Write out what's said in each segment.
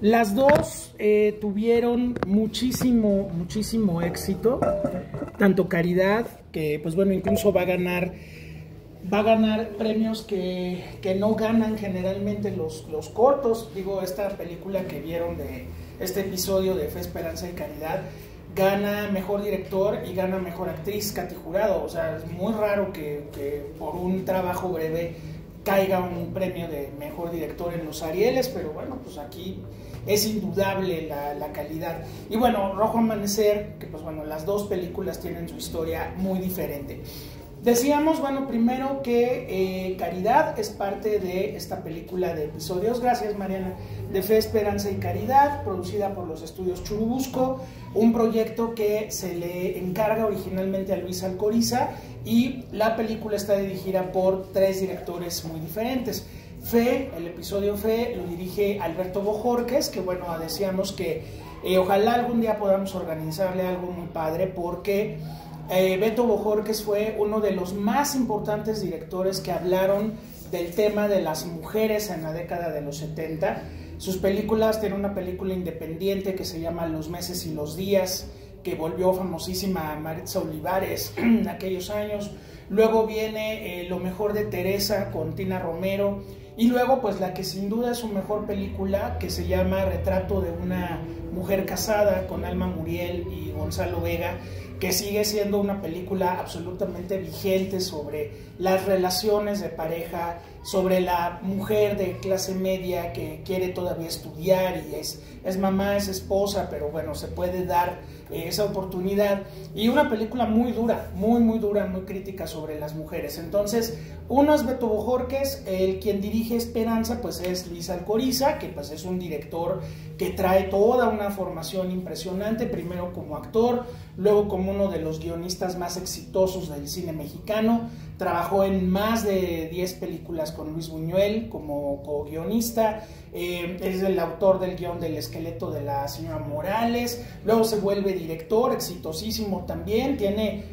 Las dos tuvieron muchísimo éxito, tanto Caridad, que pues bueno, incluso va a ganar premios que no ganan generalmente los cortos. Digo, esta película que vieron de este episodio de Fe, Esperanza y Caridad gana mejor director y gana mejor actriz, Katy Jurado. O sea, es muy raro que por un trabajo breve caiga un premio de mejor director en los Arieles, pero bueno, pues aquí es indudable la calidad. Y bueno, Rojo Amanecer, que pues bueno, las dos películas tienen su historia muy diferente. Decíamos, bueno, primero que Caridad es parte de esta película de episodios, gracias Mariana, de Fe, Esperanza y Caridad, producida por los estudios Churubusco, un proyecto que se le encarga originalmente a Luis Alcoriza, y la película está dirigida por 3 directores muy diferentes. Fe, el episodio Fe, lo dirige Alberto Bojorquez, que bueno, decíamos que ojalá algún día podamos organizarle algo muy padre, porque Beto Bojorquez fue uno de los más importantes directores que hablaron del tema de las mujeres en la década de los 70. Sus películas, tiene una película independiente que se llama Los meses y los días, que volvió famosísima a Maritza Olivares en aquellos años. Luego viene Lo mejor de Teresa con Tina Romero, y luego pues la que sin duda es su mejor película, que se llama Retrato de una mujer casada, con Alma Muriel y Gonzalo Vega, que sigue siendo una película absolutamente vigente sobre las relaciones de pareja, sobre la mujer de clase media que quiere todavía estudiar y es mamá, es esposa, pero bueno, se puede dar esa oportunidad. Y una película muy dura, muy dura, muy crítica sobre las mujeres. Entonces, uno es Beto Bojorquez, quien dirige Esperanza pues es Luis Alcoriza, que pues es un director que trae toda una formación impresionante, primero como actor, luego como uno de los guionistas más exitosos del cine mexicano. Trabajó en más de 10 películas con Luis Buñuel como co-guionista, es el autor del guión del Esqueleto de la señora Morales, luego se vuelve director, exitosísimo también, tiene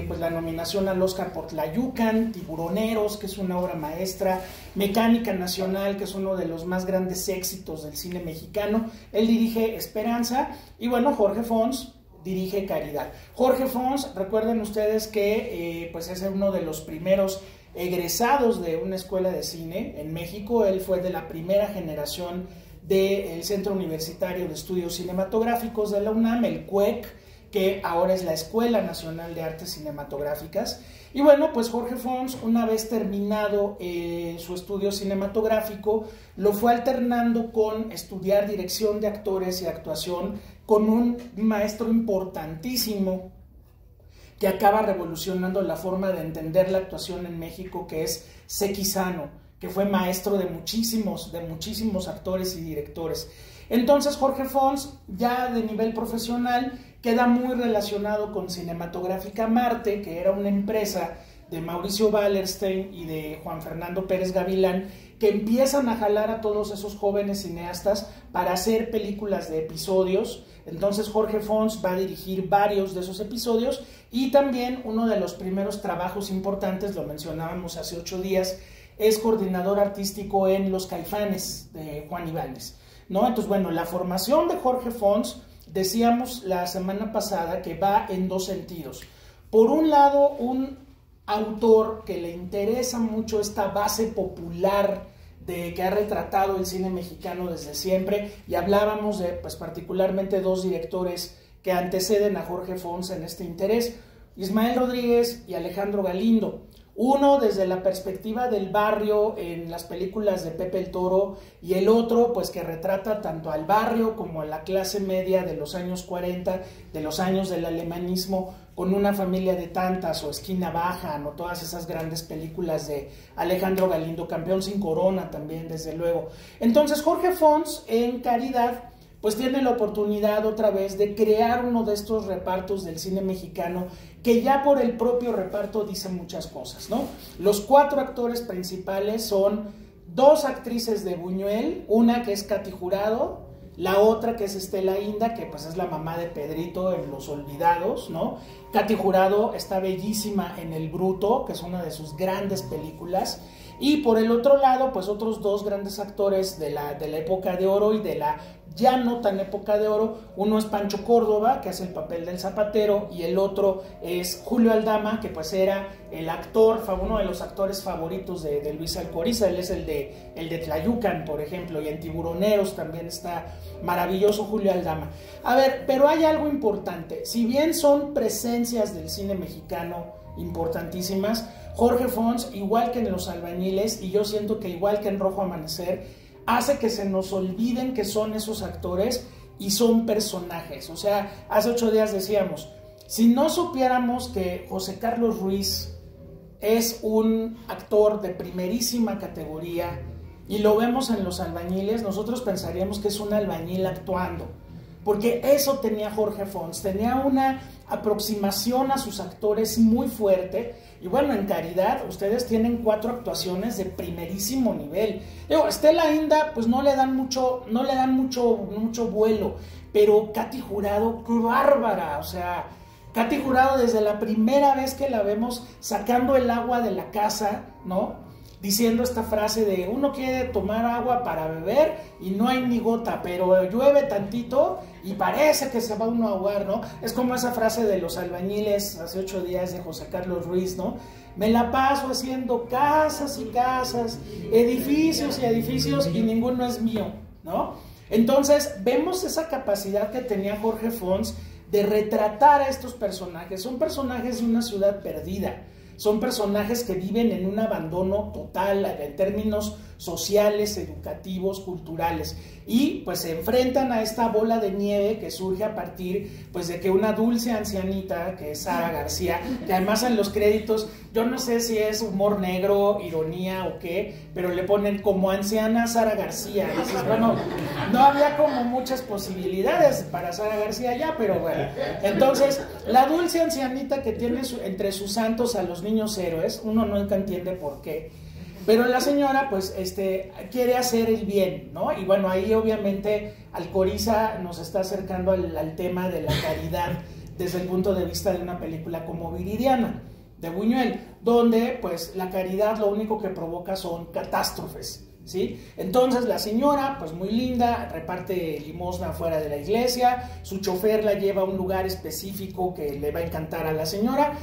pues la nominación al Oscar por Tlayucan, Tiburoneros, que es una obra maestra, Mecánica Nacional, que es uno de los más grandes éxitos del cine mexicano. Él dirige Esperanza, y bueno, Jorge Fons dirige Caridad. Jorge Fons, recuerden ustedes que pues es uno de los primeros egresados de una escuela de cine en México. Él fue de la primera generación del Centro Universitario de Estudios Cinematográficos de la UNAM, el CUEC, que ahora es la Escuela Nacional de Artes Cinematográficas. Y bueno, pues Jorge Fons, una vez terminado su estudio cinematográfico, lo fue alternando con estudiar dirección de actores y actuación con un maestro importantísimo que acaba revolucionando la forma de entender la actuación en México, que es Seki Sano, que fue maestro de muchísimos actores y directores. Entonces Jorge Fons, ya de nivel profesional, queda muy relacionado con Cinematográfica Marte, que era una empresa de Mauricio Wallerstein y de Juan Fernando Pérez Gavilán, que empiezan a jalar a todos esos jóvenes cineastas para hacer películas de episodios. Entonces Jorge Fons va a dirigir varios de esos episodios, y también uno de los primeros trabajos importantes, lo mencionábamos hace 8 días, es coordinador artístico en Los Caifanes de Juan Ibáñez, ¿no? Entonces, bueno, la formación de Jorge Fons, decíamos la semana pasada que va en 2 sentidos. Por un lado, un autor que le interesa mucho esta base popular que ha retratado el cine mexicano desde siempre, y hablábamos de pues particularmente 2 directores que anteceden a Jorge Fons en este interés, Ismael Rodríguez y Alejandro Galindo. Uno desde la perspectiva del barrio en las películas de Pepe el Toro, y el otro pues que retrata tanto al barrio como a la clase media de los años 40, de los años del alemanismo, con Una familia de tantas, o Esquina Baja, o todas esas grandes películas de Alejandro Galindo, Campeón sin corona también, desde luego. Entonces Jorge Fons en Caridad pues tiene la oportunidad otra vez de crear uno de estos repartos del cine mexicano, que ya por el propio reparto dice muchas cosas, ¿no? Los 4 actores principales son 2 actrices de Buñuel, una que es Katy Jurado, la otra que es Estela Inda, que pues es la mamá de Pedrito en Los Olvidados, ¿no? Katy Jurado está bellísima en El Bruto, que es una de sus grandes películas, Y por el otro lado, pues otros dos grandes actores de la época de oro y de la ya no tan época de oro. Uno es Pancho Córdoba, que hace el papel del zapatero, y el otro es Julio Aldama, que pues era el actor, uno de los actores favoritos de Luis Alcoriza. Él es el de Tlayucan, por ejemplo, y en Tiburoneros también está maravilloso Julio Aldama. A ver, pero hay algo importante. Si bien son presencias del cine mexicano importantísimas, Jorge Fons, igual que en Los Albañiles, y yo siento que igual que en Rojo Amanecer, hace que se nos olviden que son esos actores y son personajes. O sea, hace 8 días decíamos, si no supiéramos que José Carlos Ruiz es un actor de primerísima categoría y lo vemos en Los Albañiles, nosotros pensaríamos que es un albañil actuando, porque eso tenía Jorge Fons, tenía una aproximación a sus actores muy fuerte. Y bueno, en Caridad ustedes tienen 4 actuaciones de primerísimo nivel. Digo, Estela Inda pues no le dan mucho vuelo, pero Katy Jurado, qué bárbara. O sea, Katy Jurado, desde la primera vez que la vemos sacando el agua de la casa, ¿no?, diciendo esta frase de uno quiere tomar agua para beber y no hay ni gota, pero llueve tantito y parece que se va uno a ahogar, ¿no? Es como esa frase de Los Albañiles hace 8 días de José Carlos Ruiz, ¿no? Me la paso haciendo casas y casas, edificios y edificios y ninguno es mío, ¿no? Entonces vemos esa capacidad que tenía Jorge Fons de retratar a estos personajes. Son personajes de una ciudad perdida. Son personajes que viven en un abandono total en términos sociales, educativos, culturales, y pues se enfrentan a esta bola de nieve que surge a partir pues de que una dulce ancianita, que es Sara García, que además en los créditos, yo no sé si es humor negro, ironía o qué, pero le ponen como anciana Sara García. Y dices, bueno, no había como muchas posibilidades para Sara García ya, pero bueno. Entonces, la dulce ancianita que tiene entre sus santos a los niños héroes, uno nunca entiende por qué, pero la señora pues quiere hacer el bien, ¿no? Y bueno, ahí obviamente Alcoriza nos está acercando al tema de la caridad desde el punto de vista de una película como Viridiana, de Buñuel, donde pues la caridad lo único que provoca son catástrofes, ¿sí? Entonces la señora, pues muy linda, reparte limosna fuera de la iglesia, su chofer la lleva a un lugar específico que le va a encantar a la señora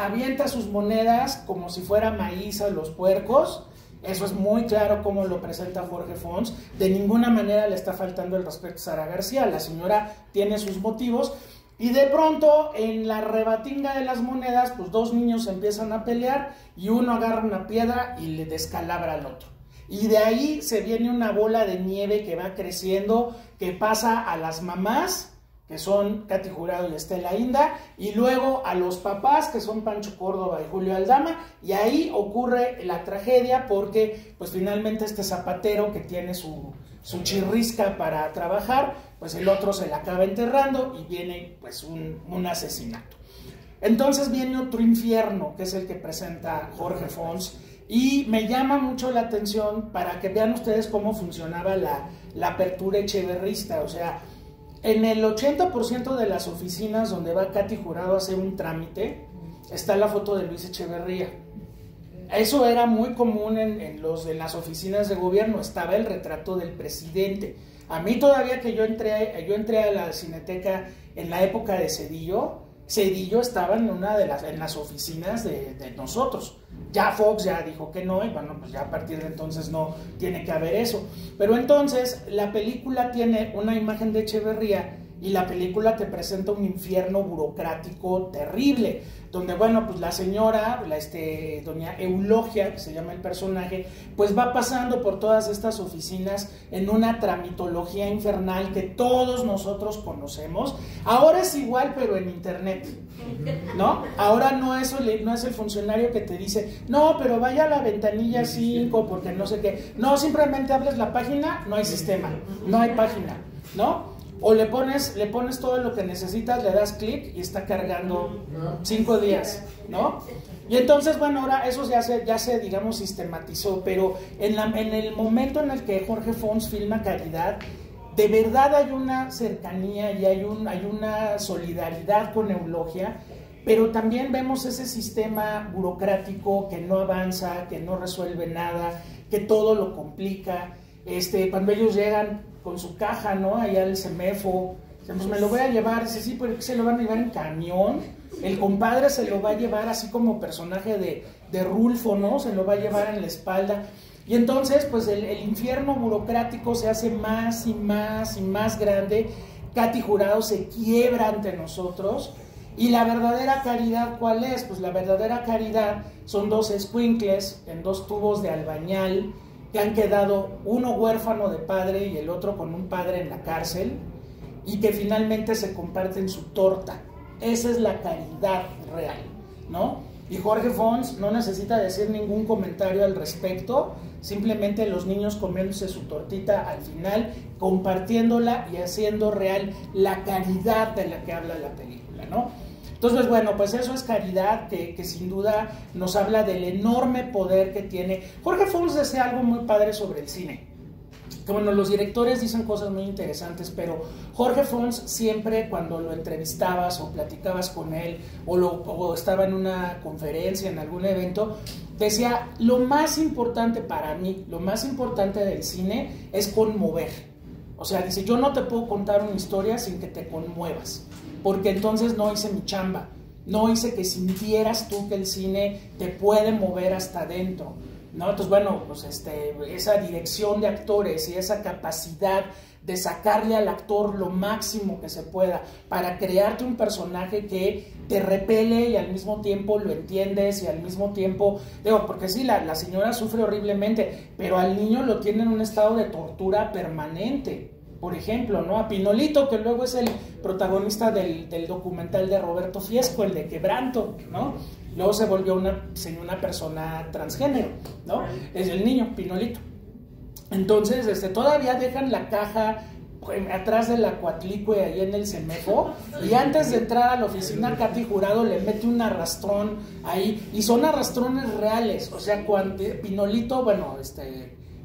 avienta sus monedas como si fuera maíz a los puercos. Eso es muy claro como lo presenta Jorge Fons. De ninguna manera le está faltando el respeto a Sara García, la señora tiene sus motivos. Y de pronto, en la rebatinga de las monedas, pues 2 niños empiezan a pelear y uno agarra una piedra y le descalabra al otro. Y de ahí se viene una bola de nieve que va creciendo, que pasa a las mamás, que son Katy Jurado y Estela Inda, y luego a los papás, que son Pancho Córdoba y Julio Aldama, y ahí ocurre la tragedia porque pues finalmente este zapatero que tiene su chirrisca para trabajar, pues el otro se la acaba enterrando y viene pues un asesinato. Entonces viene otro infierno, que es el que presenta Jorge Fons, y me llama mucho la atención para que vean ustedes cómo funcionaba la apertura echeverrista. O sea, en el 80% de las oficinas donde va Katy Jurado a hacer un trámite, está la foto de Luis Echeverría. Eso era muy común en las oficinas de gobierno, estaba el retrato del presidente. A mí todavía que yo entré a la Cineteca en la época de Cedillo estaba en las oficinas de nosotros. Ya Fox ya dijo que no, y bueno, pues ya a partir de entonces no tiene que haber eso. Pero entonces la película tiene una imagen de Echeverría y la película te presenta un infierno burocrático terrible, donde bueno, pues la señora, doña Eulogia, que se llama el personaje, pues va pasando por todas estas oficinas en una tramitología infernal que todos nosotros conocemos. Ahora es igual, pero en internet, ¿no? Ahora no es el funcionario que te dice, no, pero vaya a la ventanilla 5 porque no sé qué. No, simplemente abres la página, no hay sistema, no hay página, ¿no? O le pones todo lo que necesitas, le das clic y está cargando 5 días, ¿no? Y entonces, bueno, ahora eso ya se digamos, sistematizó, pero en el momento en el que Jorge Fons filma Caridad, de verdad hay una cercanía y hay una solidaridad con Eulogia pero también vemos ese sistema burocrático que no avanza, que no resuelve nada, que todo lo complica. Cuando ellos llegan con su caja, ¿no? Allá al CEMEFO, pues me lo voy a llevar, dice, sí, pero ¿se lo van a llevar en camión? El compadre se lo va a llevar así como personaje de Rulfo, ¿no? Se lo va a llevar en la espalda. Y entonces, pues el infierno burocrático se hace más y más y más grande. Katy Jurado se quiebra ante nosotros. Y la verdadera caridad, ¿cuál es? Pues la verdadera caridad son dos escuincles en dos tubos de albañal que han quedado uno huérfano de padre y el otro con un padre en la cárcel, y que finalmente se comparten su torta. Esa es la caridad real, ¿no? Y Jorge Fons no necesita decir ningún comentario al respecto, simplemente los niños comiéndose su tortita al final, compartiéndola y haciendo real la caridad de la que habla la película, ¿no? Entonces, bueno, pues eso es caridad que sin duda nos habla del enorme poder que tiene. Jorge Fons decía algo muy padre sobre el cine. Que bueno, los directores dicen cosas muy interesantes, pero Jorge Fons siempre, cuando lo entrevistabas o platicabas con él o estaba en una conferencia, en algún evento, decía, lo más importante para mí, lo más importante del cine es conmover. O sea, dice, yo no te puedo contar una historia sin que te conmuevas, porque entonces no hice mi chamba, no hice que sintieras tú que el cine te puede mover hasta adentro, ¿no? Entonces, bueno, pues esa dirección de actores y esa capacidad de sacarle al actor lo máximo que se pueda para crearte un personaje que te repele y al mismo tiempo lo entiendes y al mismo tiempo, digo, porque sí, la señora sufre horriblemente, pero al niño lo tiene en un estado de tortura permanente. Por ejemplo, ¿no? A Pinolito, que luego es el protagonista del documental de Roberto Fiesco, el de Quebranto, ¿no? Luego se volvió una persona transgénero, ¿no? Es el niño, Pinolito. Entonces, todavía dejan la caja atrás de la Coatlicue ahí en el CEMEFO, y antes de entrar a la oficina, Katy Jurado le mete un arrastrón ahí, y son arrastrones reales. O sea, cuando Pinolito, bueno,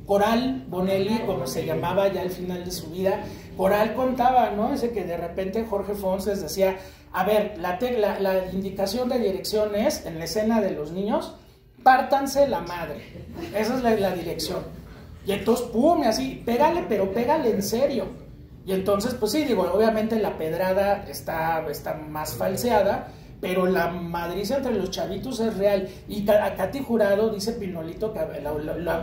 Coral Bonelli, como se llamaba ya al final de su vida, Coral contaba, ¿no? Dice que de repente Jorge Fons les decía, a ver, la indicación de dirección es, en la escena de los niños, pártanse la madre. Esa es la dirección. Y entonces, pum, así, pégale, pero pégale en serio. Y entonces, pues sí, digo, obviamente la pedrada está más falseada, pero la madriza entre los chavitos es real. Y a Katy Jurado, dice Pinolito, que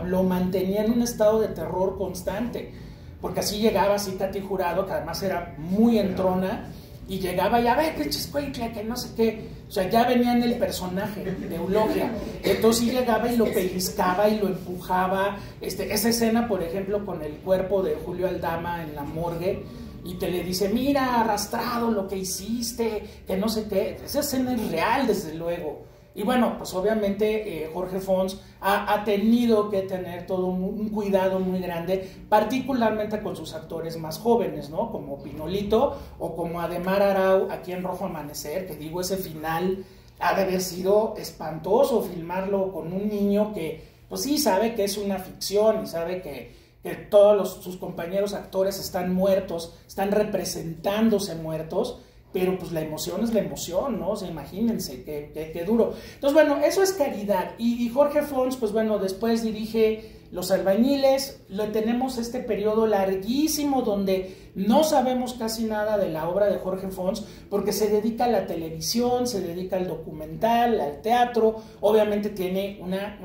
lo mantenía en un estado de terror constante, porque así llegaba así Katy Jurado, que además era muy entrona, y llegaba y a ver, qué chiscuicle, que no sé qué, o sea, ya venía en el personaje de Eulogia. Entonces sí llegaba y lo pellizcaba y lo empujaba. Esa escena, por ejemplo, con el cuerpo de Julio Aldama en la morgue, y te le dice, mira, arrastrado lo que hiciste, que no sé qué. Esa escena es real, desde luego. Y bueno, pues obviamente Jorge Fons ha tenido que tener todo un cuidado muy grande, particularmente con sus actores más jóvenes, ¿no? Como Pinolito o como Ademar Arau aquí en Rojo Amanecer, que digo, ese final ha de haber sido espantoso, filmarlo con un niño que, pues sí, sabe que es una ficción y sabe que todos sus compañeros actores están muertos, están representándose muertos, pero pues la emoción es la emoción, ¿no? O sea, imagínense, qué duro. Entonces, bueno, eso es caridad. Y Jorge Fons, pues bueno, después dirige Los Albañiles. Tenemos este periodo larguísimo donde no sabemos casi nada de la obra de Jorge Fons, porque se dedica a la televisión, se dedica al documental, al teatro. Obviamente tiene una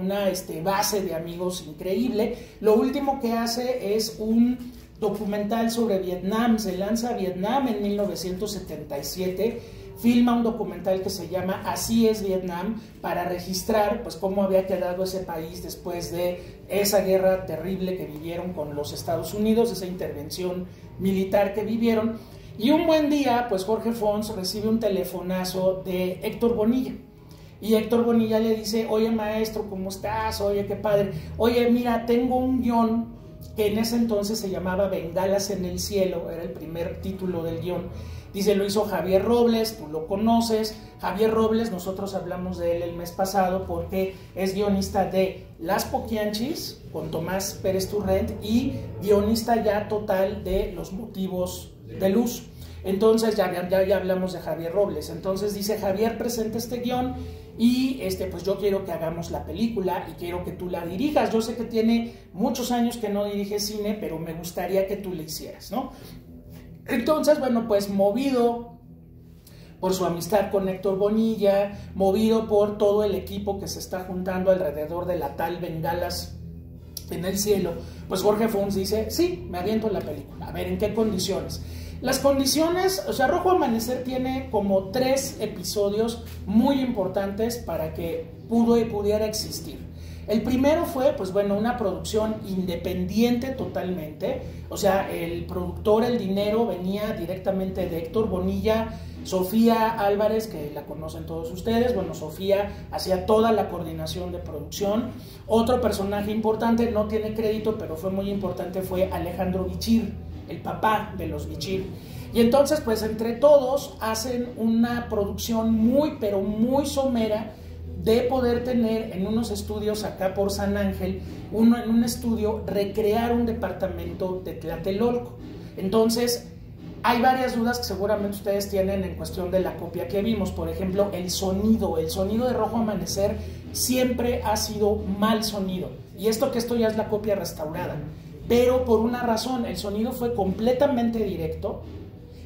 base de amigos increíble. Lo último que hace es un documental sobre Vietnam, se lanza a Vietnam en 1977, filma un documental que se llama Así es Vietnam, para registrar pues cómo había quedado ese país después de esa guerra terrible que vivieron con los Estados Unidos, esa intervención militar que vivieron. Y un buen día, pues Jorge Fons recibe un telefonazo de Héctor Bonilla. Y Héctor Bonilla le dice, oye maestro, ¿cómo estás? Oye, qué padre. Oye, mira, tengo un guión que en ese entonces se llamaba Bengalas en el cielo, era el primer título del guión. Dice, lo hizo Javier Robles, tú lo conoces. Javier Robles, nosotros hablamos de él el mes pasado porque es guionista de Las Poquianchis con Tomás Pérez Turrent y guionista ya total de Los Motivos de Luz. Entonces ya hablamos de Javier Robles. Entonces dice: Javier, presenta este guión y pues yo quiero que hagamos la película y quiero que tú la dirijas. Yo sé que tiene muchos años que no dirige cine, pero me gustaría que tú le hicieras, ¿no? Entonces, bueno, pues movido por su amistad con Héctor Bonilla, movido por todo el equipo que se está juntando alrededor de la tal Bengalas en el cielo, pues Jorge Fons dice: sí, me aviento la película. A ver, ¿en qué condiciones? Las condiciones, o sea, Rojo Amanecer tiene como 3 episodios muy importantes para que pudiera existir. El primero fue, pues bueno, una producción independiente totalmente, o sea, el productor, el dinero venía directamente de Héctor Bonilla, Sofía Álvarez, que la conocen todos ustedes. Bueno, Sofía hacía toda la coordinación de producción. Otro personaje importante, no tiene crédito, pero fue muy importante, fue Alejandro Bichir, el papá de los Bichir. Y entonces, pues entre todos hacen una producción muy, pero muy somera, de poder tener en unos estudios acá por San Ángel, en un estudio, recrear un departamento de Tlatelolco. Entonces, hay varias dudas que seguramente ustedes tienen en cuestión de la copia que vimos. Por ejemplo, el sonido de Rojo Amanecer siempre ha sido mal sonido, y esto ya es la copia restaurada, pero por una razón: el sonido fue completamente directo,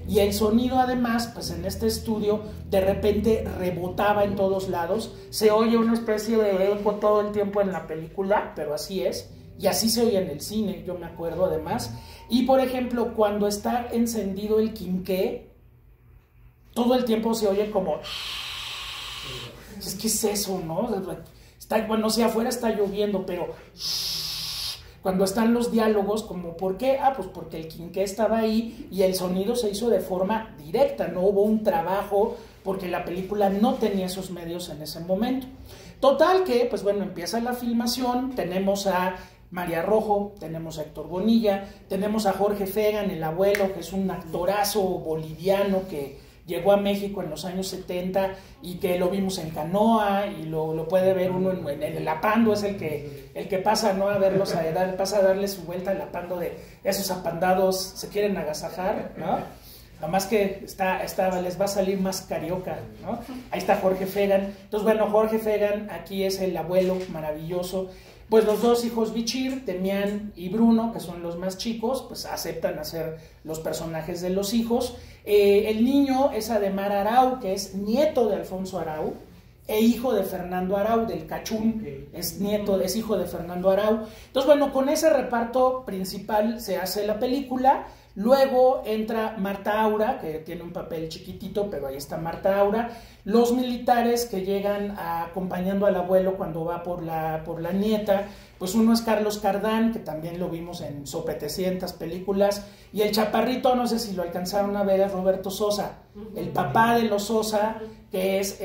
y el sonido además, pues en este estudio de repente rebotaba en todos lados, se oye una especie de eco todo el tiempo en la película, pero así es, y así se oye en el cine, yo me acuerdo además. Y por ejemplo, cuando está encendido el quinqué, todo el tiempo se oye como... ¿Qué es eso, no? Bueno, si afuera está lloviendo, pero... Cuando están los diálogos, como ¿por qué? Pues porque el quinqué estaba ahí y el sonido se hizo de forma directa, no hubo un trabajo, porque la película no tenía esos medios en ese momento. Total que, pues bueno, empieza la filmación, tenemos a María Rojo, tenemos a Héctor Bonilla, tenemos a Jorge Fegan, el abuelo, que es un actorazo boliviano que llegó a México en los años 70 y que lo vimos en Canoa, y lo puede ver uno en el Apando, es el que pasa, ¿no?, a verlos, pasa a darle su vuelta al Apando, de esos apandados se quieren agasajar, ¿no? Nada más que les va a salir más carioca, ¿no? Ahí está Jorge Fegan. Entonces, bueno, Jorge Fegan aquí es el abuelo maravilloso. Pues los 2 hijos Bichir, Demián y Bruno, que son los más chicos, pues aceptan hacer los personajes de los hijos. El niño es Ademar Arau, que es nieto de Alfonso Arau e hijo de Fernando Arau, del Cachún, es hijo de Fernando Arau. Entonces, bueno, con ese reparto principal se hace la película. Luego entra Marta Aura, que tiene un papel chiquitito, pero ahí está Marta Aura. Los militares que llegan acompañando al abuelo cuando va por la nieta, pues uno es Carlos Cardán, que también lo vimos en sopetecientas películas, y el chaparrito, no sé si lo alcanzaron a ver, es Roberto Sosa, el papá de los Sosa, que es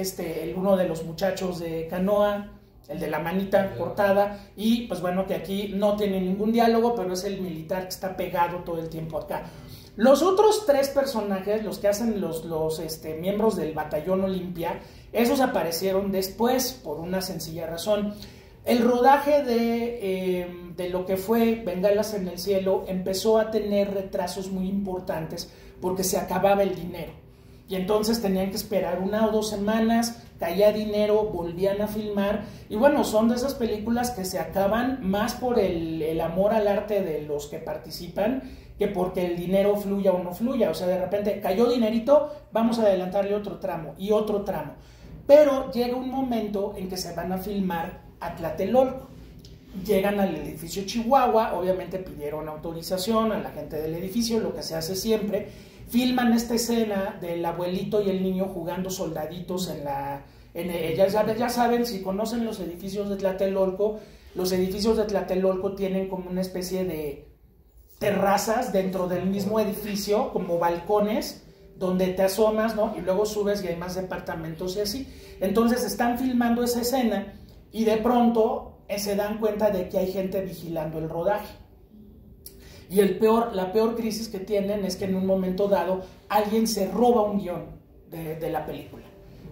uno de los muchachos de Canoa, el de la manita cortada, y pues bueno, que aquí no tiene ningún diálogo, pero es el militar que está pegado todo el tiempo acá. Los otros 3 personajes, los que hacen los miembros del Batallón Olimpia, esos aparecieron después por una sencilla razón. El rodaje de lo que fue Bengalas en el cielo empezó a tener retrasos muy importantes porque se acababa el dinero. Y entonces tenían que esperar 1 o 2 semanas, caía dinero, volvían a filmar. Y bueno, son de esas películas que se acaban más por el amor al arte de los que participan, que porque el dinero fluya o no fluya. O sea, de repente cayó dinerito, vamos a adelantarle otro tramo y otro tramo. Pero llega un momento en que se van a filmar a Tlatelolco. Llegan al edificio Chihuahua, obviamente pidieron autorización a la gente del edificio, lo que se hace siempre. Filman esta escena del abuelito y el niño jugando soldaditos ya saben, si conocen los edificios de Tlatelolco, los edificios de Tlatelolco tienen como una especie de terrazas dentro del mismo edificio, como balcones, donde te asomas, ¿no? Y luego subes y hay más departamentos y así. Entonces están filmando esa escena y de pronto se dan cuenta de que hay gente vigilando el rodaje. Y la peor crisis que tienen es que en un momento dado alguien se roba un guión de la película.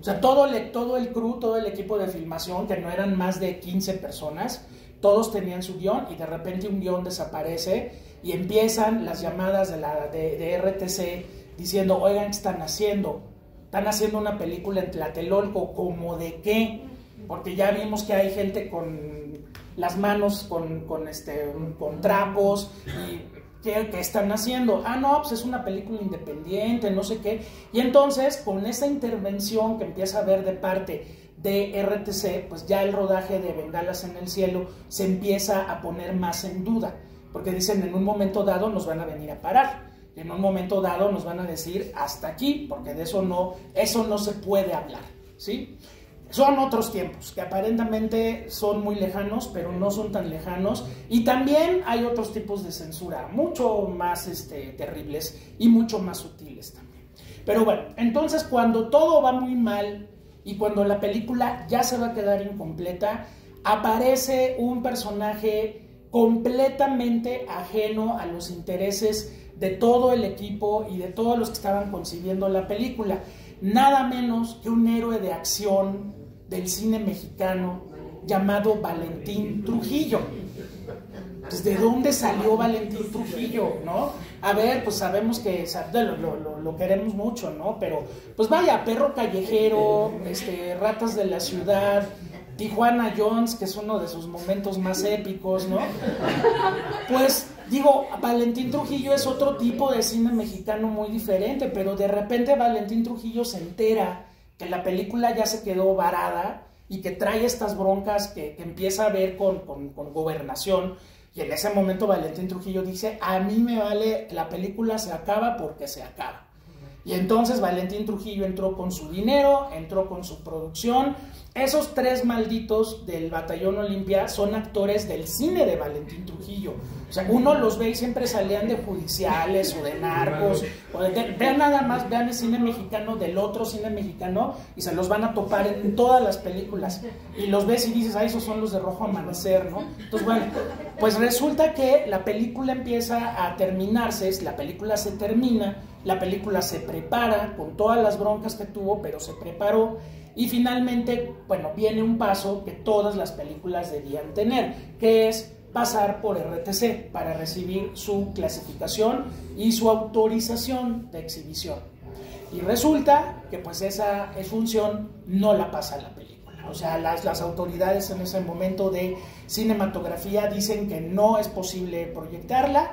O sea, todo el crew, todo el equipo de filmación, que no eran más de 15 personas, todos tenían su guión y de repente un guión desaparece y empiezan las llamadas de RTC diciendo, oigan, ¿qué están haciendo? Están haciendo una película en Tlatelolco, ¿como de qué? Porque ya vimos que hay gente con las manos con trapos y ¿qué están haciendo? Ah, no, pues es una película independiente, no sé qué. Y entonces, con esa intervención que empieza a haber de parte de RTC, pues ya el rodaje de Bengalas en el Cielo se empieza a poner más en duda, porque dicen, en un momento dado nos van a venir a parar, en un momento dado nos van a decir hasta aquí, porque de eso no se puede hablar, ¿sí? Son otros tiempos que aparentemente son muy lejanos, pero no son tan lejanos, y también hay otros tipos de censura mucho más terribles y mucho más sutiles también. Pero bueno, entonces cuando todo va muy mal y cuando la película ya se va a quedar incompleta, aparece un personaje completamente ajeno a los intereses de todo el equipo y de todos los que estaban concibiendo la película, nada menos que un héroe de acción del cine mexicano llamado Valentín Trujillo. Pues, ¿de dónde salió Valentín Trujillo, no? A ver, pues sabemos que lo queremos mucho, ¿no? Pero, pues vaya, Perro Callejero, Ratas de la Ciudad, Tijuana Jones, que es uno de sus momentos más épicos, ¿no? Pues digo, Valentín Trujillo es otro tipo de cine mexicano muy diferente, pero de repente Valentín Trujillo se entera que la película ya se quedó varada y que trae estas broncas que empieza a ver con Gobernación, y en ese momento Valentín Trujillo dice, a mí me vale, la película se acaba porque se acaba. Y entonces Valentín Trujillo entró con su dinero, entró con su producción. Esos tres malditos del Batallón Olimpia son actores del cine de Valentín Trujillo. O sea, uno los ve y siempre salían de judiciales o de narcos. Vean nada más, vean el cine mexicano del otro cine mexicano y se los van a topar en todas las películas. Y los ves y dices, ah, esos son los de Rojo Amanecer, ¿no? Entonces, bueno, pues resulta que la película empieza a terminarse, la película se termina, la película se prepara con todas las broncas que tuvo, pero se preparó. Y finalmente, bueno, viene un paso que todas las películas debían tener, que es pasar por RTC para recibir su clasificación y su autorización de exhibición. Y resulta que pues esa función no la pasa la película. O sea, las autoridades en ese momento de cinematografía dicen que no es posible proyectarla,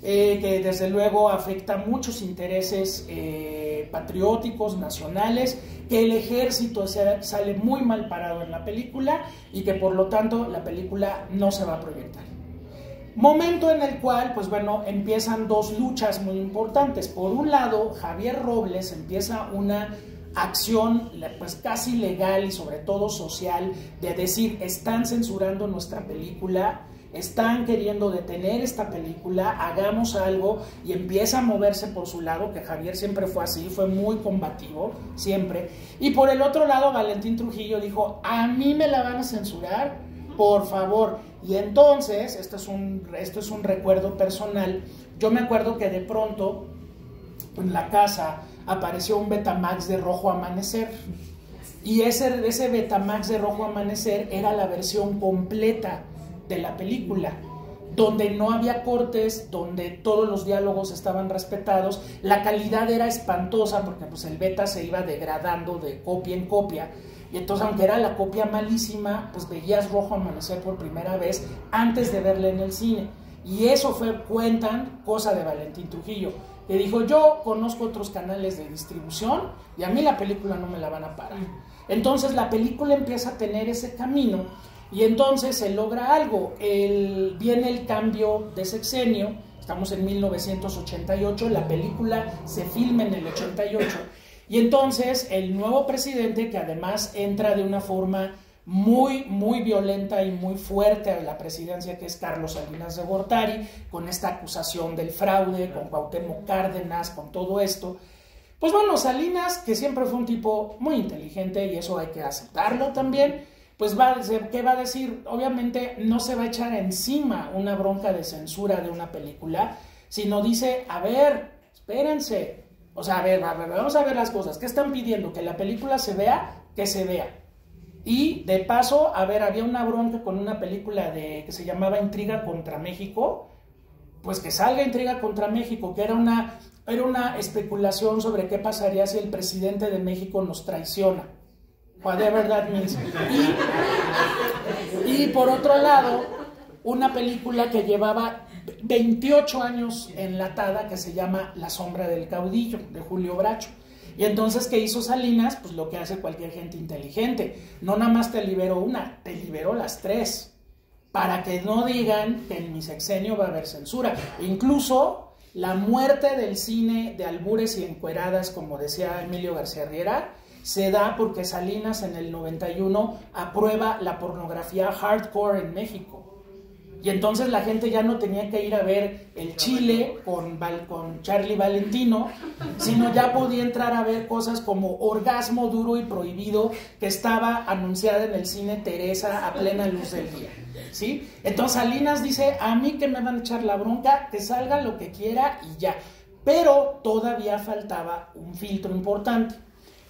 que desde luego afecta muchos intereses patrióticos, nacionales, que el ejército sale muy mal parado en la película y que por lo tanto la película no se va a proyectar. Momento en el cual, pues bueno, empiezan dos luchas muy importantes. Por un lado, Javier Robles empieza una acción pues casi legal y sobre todo social de decir, están censurando nuestra película, están queriendo detener esta película, hagamos algo, y empieza a moverse por su lado, que Javier siempre fue así, fue muy combativo, siempre. Y por el otro lado, Valentín Trujillo dijo, a mí me la van a censurar, por favor. Y entonces, esto es un recuerdo personal, yo me acuerdo que de pronto en la casa apareció un Betamax de Rojo Amanecer, y ese Betamax de Rojo Amanecer era la versión completa de la película, donde no había cortes, donde todos los diálogos estaban respetados, la calidad era espantosa porque pues el beta se iba degradando de copia en copia, y entonces aunque era la copia malísima, pues veías Rojo Amanecer por primera vez antes de verla en el cine, y eso cuentan, cosa de Valentín Trujillo, que dijo, yo conozco otros canales de distribución y a mí la película no me la van a parar. Entonces la película empieza a tener ese camino. Y entonces se logra algo, viene el cambio de sexenio, estamos en 1988, la película se filma en el 88, y entonces el nuevo presidente, que además entra de una forma muy, muy violenta y muy fuerte a la presidencia, que es Carlos Salinas de Gortari, con esta acusación del fraude, con Cuauhtémoc Cárdenas, con todo esto, pues bueno, Salinas, que siempre fue un tipo muy inteligente, y eso hay que aceptarlo también, pues ¿qué va a decir? Obviamente no se va a echar encima una bronca de censura de una película, sino dice, a ver, espérense, o sea, a ver, vamos a ver las cosas, ¿qué están pidiendo? Que la película se vea, que se vea. Y de paso, a ver, había una bronca con una película que se llamaba Intriga contra México, pues que salga Intriga contra México, que era una especulación sobre qué pasaría si el presidente de México nos traiciona. Whatever that means. Y por otro lado, una película que llevaba 28 años enlatada, que se llama La sombra del caudillo, de Julio Bracho. Y entonces, ¿qué hizo Salinas? Pues lo que hace cualquier gente inteligente. No nada más te liberó una, te liberó las tres. Para que no digan que en mi sexenio va a haber censura. Incluso la muerte del cine de albures y encueradas, como decía Emilio García Riera, se da porque Salinas en el 91 aprueba la pornografía hardcore en México. Y entonces la gente ya no tenía que ir a ver El Chile con Charlie Valentino, sino ya podía entrar a ver cosas como Orgasmo Duro y Prohibido, que estaba anunciada en el cine Teresa a plena luz del día, ¿sí? Entonces Salinas dice, a mí que me van a echar la bronca, que salga lo que quiera y ya. Pero todavía faltaba un filtro importante,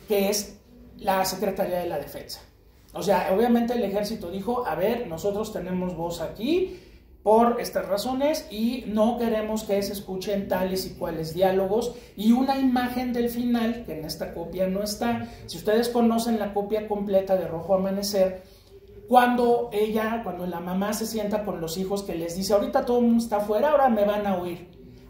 que es la Secretaría de la Defensa. O sea, obviamente el ejército dijo, a ver, nosotros tenemos voz aquí por estas razones y no queremos que se escuchen tales y cuales diálogos, y una imagen del final, que en esta copia no está. Si ustedes conocen la copia completa de Rojo Amanecer, cuando la mamá se sienta con los hijos, que les dice, ahorita todo el mundo está afuera, ahora me van a oír.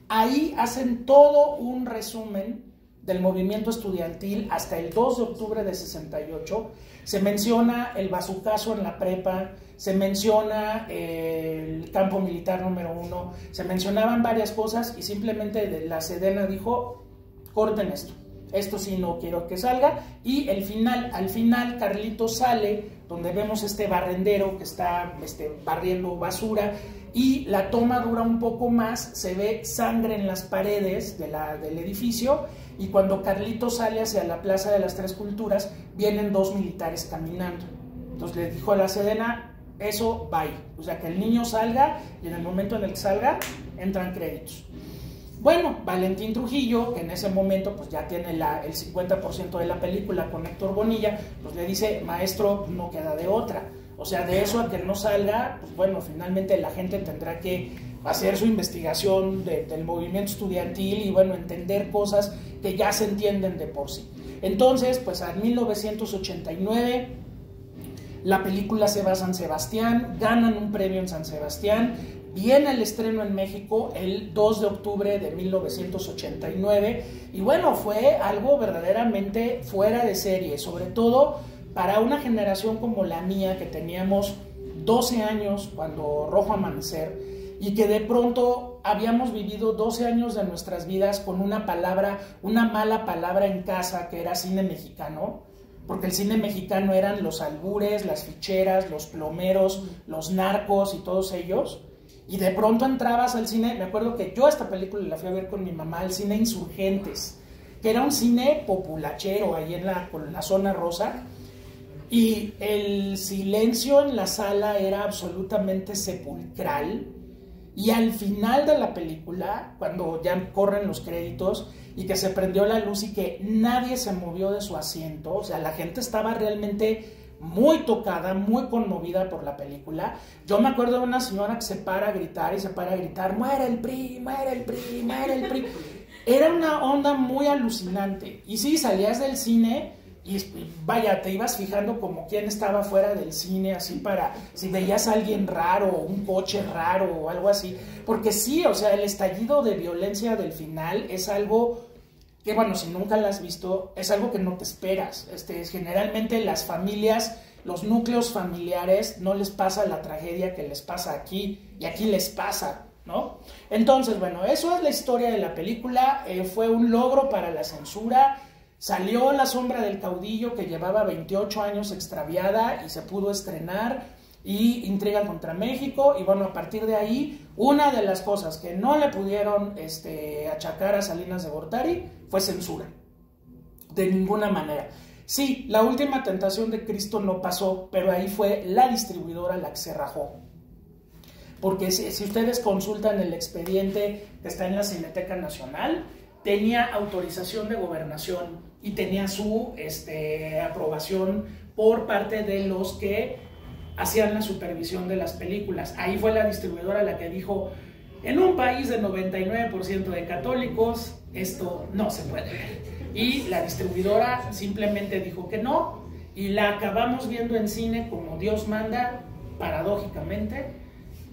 Ahí hacen todo un resumen del movimiento estudiantil hasta el 2 de octubre de 68, se menciona el bazucazo en la prepa, se menciona el campo militar número 1, se mencionaban varias cosas y simplemente la Sedena dijo, corten esto sí no quiero que salga, y al final Carlitos sale, donde vemos este barrendero que está barriendo basura, y la toma dura un poco más, se ve sangre en las paredes del edificio, y cuando Carlitos sale hacia la Plaza de las Tres Culturas, vienen dos militares caminando. Entonces le dijo a la Sedena, eso bye, o sea que el niño salga, y en el momento en el que salga, entran créditos. Bueno, Valentín Trujillo, que en ese momento pues ya tiene el 50% de la película con Héctor Bonilla, pues le dice, maestro, no queda de otra. O sea, de eso a que no salga, pues bueno, finalmente la gente tendrá que hacer su investigación del movimiento estudiantil y bueno, entender cosas que ya se entienden de por sí. Entonces, pues en 1989, la película se va a San Sebastián, ganan un premio en San Sebastián, viene el estreno en México el 2 de octubre de 1989 y bueno, fue algo verdaderamente fuera de serie, sobre todo para una generación como la mía que teníamos 12 años cuando Rojo Amanecer y que de pronto habíamos vivido 12 años de nuestras vidas con una mala palabra en casa que era cine mexicano, porque el cine mexicano eran los albures, las ficheras, los plomeros, los narcos y todos ellos. Y de pronto entrabas al cine, me acuerdo que yo esta película la fui a ver con mi mamá, el cine Insurgentes, que era un cine populachero ahí con la zona rosa, y el silencio en la sala era absolutamente sepulcral, y al final de la película, cuando ya corren los créditos, y que se prendió la luz y que nadie se movió de su asiento, o sea, la gente estaba realmente muy tocada, muy conmovida por la película. Yo me acuerdo de una señora que se para a gritar, muere el PRI, muere el PRI, muere el PRI. Era una onda muy alucinante. Y sí, salías del cine y vaya, te ibas fijando como quién estaba fuera del cine, así para, si veías a alguien raro, un coche raro o algo así. Porque sí, o sea, el estallido de violencia del final es algo que bueno, si nunca la has visto, es algo que no te esperas. Generalmente las familias, los núcleos familiares, no les pasa la tragedia que les pasa aquí, y aquí les pasa, ¿no? Entonces, bueno, eso es la historia de la película. Fue un logro para la censura. Salió La sombra del caudillo, que llevaba 28 años extraviada, y se pudo estrenar, y Intriga contra México, y bueno, a partir de ahí, una de las cosas que no le pudieron achacar a Salinas de Gortari fue censura, de ninguna manera. Sí, La última tentación de Cristo no pasó, pero ahí fue la distribuidora la que se rajó, porque si ustedes consultan el expediente que está en la Cineteca Nacional, tenía autorización de gobernación y tenía su aprobación por parte de los que hacían la supervisión de las películas. Ahí fue la distribuidora la que dijo, En un país de 99% de católicos, esto no se puede ver. Y la distribuidora simplemente dijo que no, y la acabamos viendo en cine como Dios manda, paradójicamente.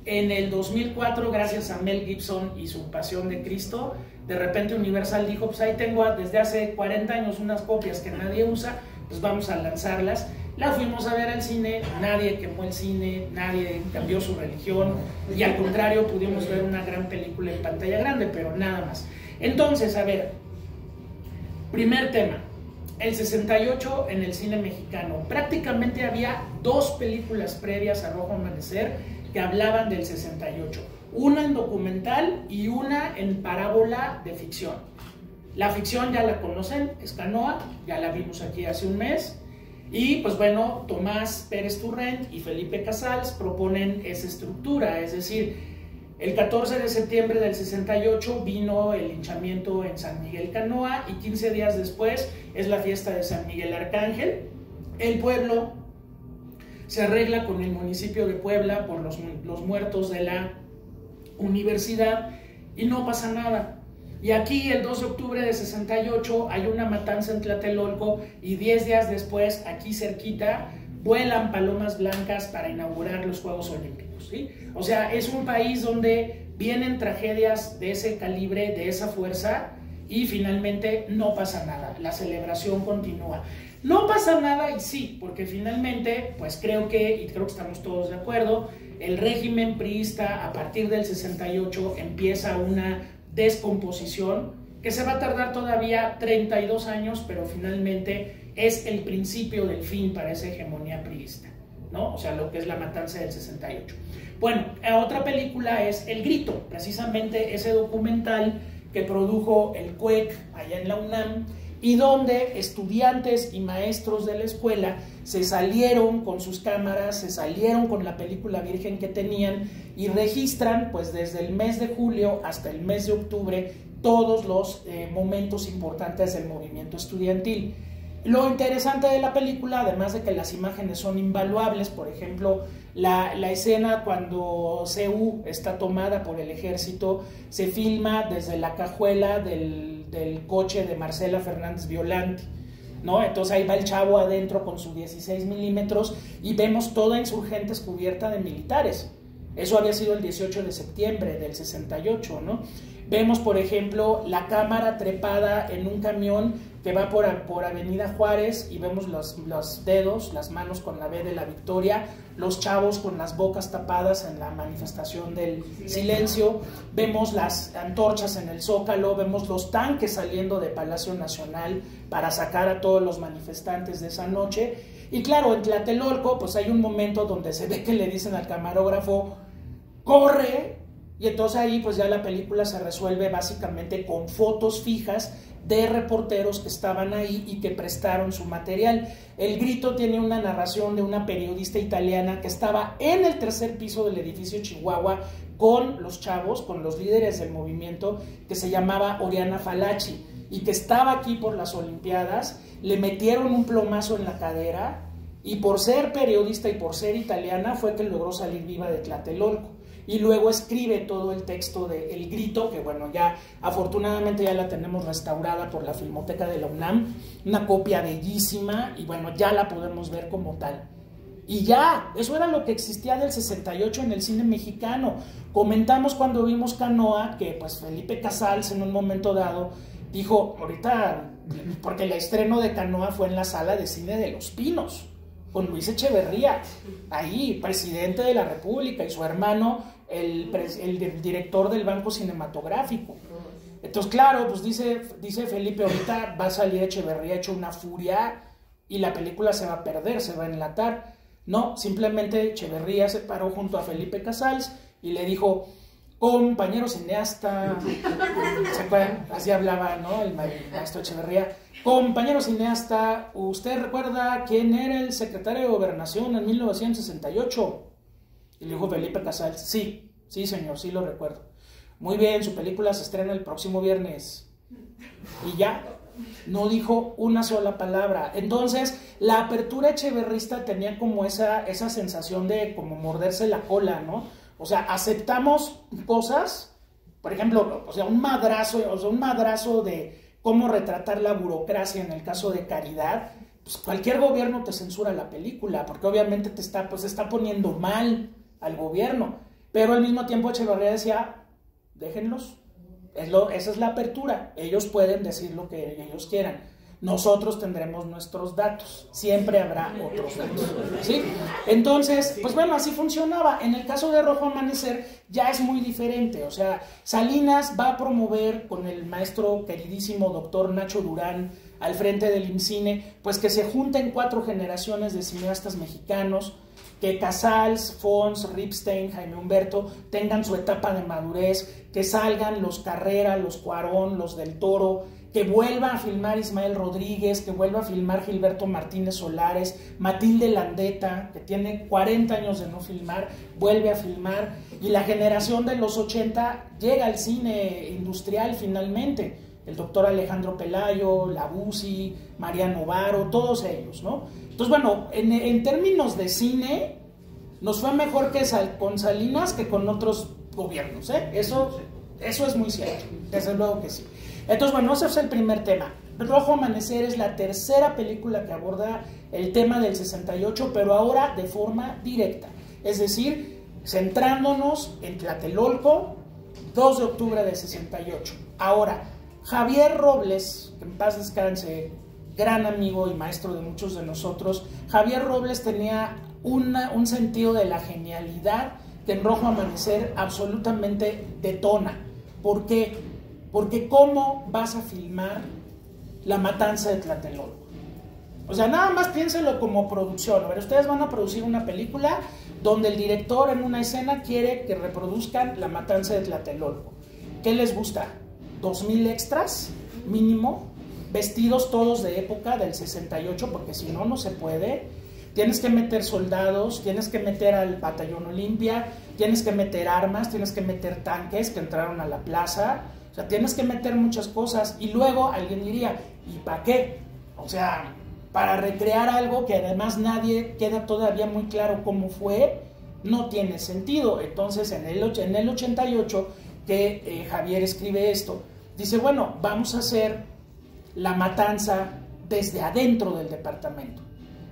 En el 2004, gracias a Mel Gibson y su Pasión de Cristo, de repente Universal dijo, pues ahí tengo desde hace 40 años unas copias que nadie usa, pues vamos a lanzarlas. La fuimos a ver al cine, nadie quemó el cine, nadie cambió su religión, y al contrario pudimos ver una gran película en pantalla grande, pero nada más. Entonces, a ver, primer tema, el 68 en el cine mexicano. Prácticamente había dos películas previas a Rojo Amanecer que hablaban del 68, una en documental y una en parábola de ficción. La ficción ya la conocen, es Canoa, ya la vimos aquí hace un mes. Y pues bueno, Tomás Pérez Turrent y Felipe Casals proponen esa estructura, es decir, el 14 de septiembre del 68 vino el linchamiento en San Miguel Canoa, y 15 días después es la fiesta de San Miguel Arcángel. El pueblo se arregla con el municipio de Puebla por los muertos de la universidad y no pasa nada. Y aquí el 2 de octubre de 68 hay una matanza en Tlatelolco, y 10 días después, aquí cerquita, vuelan palomas blancas para inaugurar los Juegos Olímpicos, ¿sí? O sea, es un país donde vienen tragedias de ese calibre, de esa fuerza, y finalmente no pasa nada, la celebración continúa. No pasa nada, y sí, porque finalmente, pues creo que estamos todos de acuerdo, el régimen priista a partir del 68 empieza una descomposición que se va a tardar todavía 32 años, pero finalmente es el principio del fin para esa hegemonía priista, ¿no? O sea, lo que es la matanza del 68. Bueno, otra película es El Grito, precisamente ese documental que produjo el CUEC allá en la UNAM, y donde estudiantes y maestros de la escuela se salieron con sus cámaras, se salieron con la película virgen que tenían y registran, pues desde el mes de julio hasta el mes de octubre, todos los momentos importantes del movimiento estudiantil. Lo interesante de la película, además de que las imágenes son invaluables, por ejemplo, la escena cuando CU está tomada por el ejército, se filma desde la cajuela del coche de Marcela Fernández Violante, ¿no? Entonces ahí va el chavo adentro con sus 16 milímetros y vemos toda Insurgentes cubierta de militares. Eso había sido el 18 de septiembre del 68, ¿no? Vemos, por ejemplo, la cámara trepada en un camión que va por Avenida Juárez, y vemos los dedos, las manos con la B de la victoria, los chavos con las bocas tapadas en la manifestación del silencio, vemos las antorchas en el Zócalo, vemos los tanques saliendo de Palacio Nacional para sacar a todos los manifestantes de esa noche. Y claro, en Tlatelolco pues hay un momento donde se ve que le dicen al camarógrafo, ¡corre! Y entonces ahí pues ya la película se resuelve básicamente con fotos fijas de reporteros que estaban ahí y que prestaron su material. El Grito tiene una narración de una periodista italiana que estaba en el tercer piso del edificio Chihuahua con los chavos, con los líderes del movimiento, que se llamaba Oriana Fallaci y que estaba aquí por las Olimpiadas. Le metieron un plomazo en la cadera y por ser periodista y por ser italiana fue que logró salir viva de Tlatelolco. Y luego escribe todo el texto de El Grito, que bueno, ya afortunadamente ya la tenemos restaurada por la Filmoteca de la UNAM, una copia bellísima, y bueno, ya la podemos ver como tal. Y ya, eso era lo que existía del 68 en el cine mexicano. Comentamos cuando vimos Canoa que pues Felipe Casals en un momento dado dijo, ahorita, porque el estreno de Canoa fue en la sala de cine de Los Pinos, con Luis Echeverría, ahí, presidente de la República, y su hermano, el director del Banco Cinematográfico. Entonces, claro, pues dice Felipe, ahorita va a salir Echeverría hecho una furia y la película se va a perder, se va a enlatar. No, simplemente Echeverría se paró junto a Felipe Casals y le dijo, compañero cineasta, ¿se acuerdan? Así hablaba, ¿no? El maestro Echeverría. Compañero cineasta, ¿usted recuerda quién era el secretario de Gobernación en 1968? Y le dijo Felipe Casals, sí señor, sí lo recuerdo. Muy bien, su película se estrena el próximo viernes. Y ya, no dijo una sola palabra. Entonces, la apertura echeverrista tenía como esa sensación de como morderse la cola, ¿no? O sea, aceptamos cosas, por ejemplo, o sea, un madrazo de cómo retratar la burocracia en el caso de Caridad, pues cualquier gobierno te censura la película, porque obviamente está poniendo mal al gobierno, pero al mismo tiempo Echeverría decía, déjenlos, esa es la apertura, ellos pueden decir lo que ellos quieran, nosotros tendremos nuestros datos, siempre habrá otros datos, ¿sí? Entonces, pues bueno, así funcionaba. En el caso de Rojo Amanecer ya es muy diferente, o sea, Salinas va a promover con el maestro queridísimo doctor Nacho Durán al frente del IMCINE, pues que se junten 4 generaciones de cineastas mexicanos, que Casals, Fons, Ripstein, Jaime Humberto tengan su etapa de madurez, que salgan los Carrera, los Cuarón, los del Toro, que vuelva a filmar Ismael Rodríguez, que vuelva a filmar Gilberto Martínez Solares, Matilde Landeta, que tiene 40 años de no filmar, vuelve a filmar, y la generación de los 80 llega al cine industrial finalmente, el doctor Alejandro Pelayo, Labuzzi, Mariano Varo, todos ellos, ¿no? Entonces, bueno, en términos de cine, nos fue mejor con Salinas que con otros gobiernos, ¿eh? Eso es muy cierto, desde luego que sí. Entonces, bueno, ese es el primer tema. Rojo Amanecer es la tercera película que aborda el tema del 68, pero ahora de forma directa. Es decir, centrándonos en Tlatelolco, 2 de octubre del 68. Ahora, Javier Robles, que en paz descanse, gran amigo y maestro de muchos de nosotros, Javier Robles tenía un sentido de la genialidad que en Rojo Amanecer absolutamente detona. ¿Por qué? Porque ¿cómo vas a filmar la matanza de Tlatelolco? O sea, nada más piénselo como producción. A ver, ustedes van a producir una película donde el director en una escena quiere que reproduzcan la matanza de Tlatelolco. ¿Qué les gusta? ¿2,000 extras mínimo? Vestidos todos de época del 68, porque si no, no se puede. Tienes que meter soldados, tienes que meter al Batallón Olimpia, tienes que meter armas, tienes que meter tanques que entraron a la plaza. O sea, tienes que meter muchas cosas. Y luego alguien diría, ¿y para qué? O sea, para recrear algo que además nadie queda todavía muy claro cómo fue, no tiene sentido. Entonces, en el 88, que Javier escribe esto, dice, bueno, vamos a hacer la matanza desde adentro del departamento.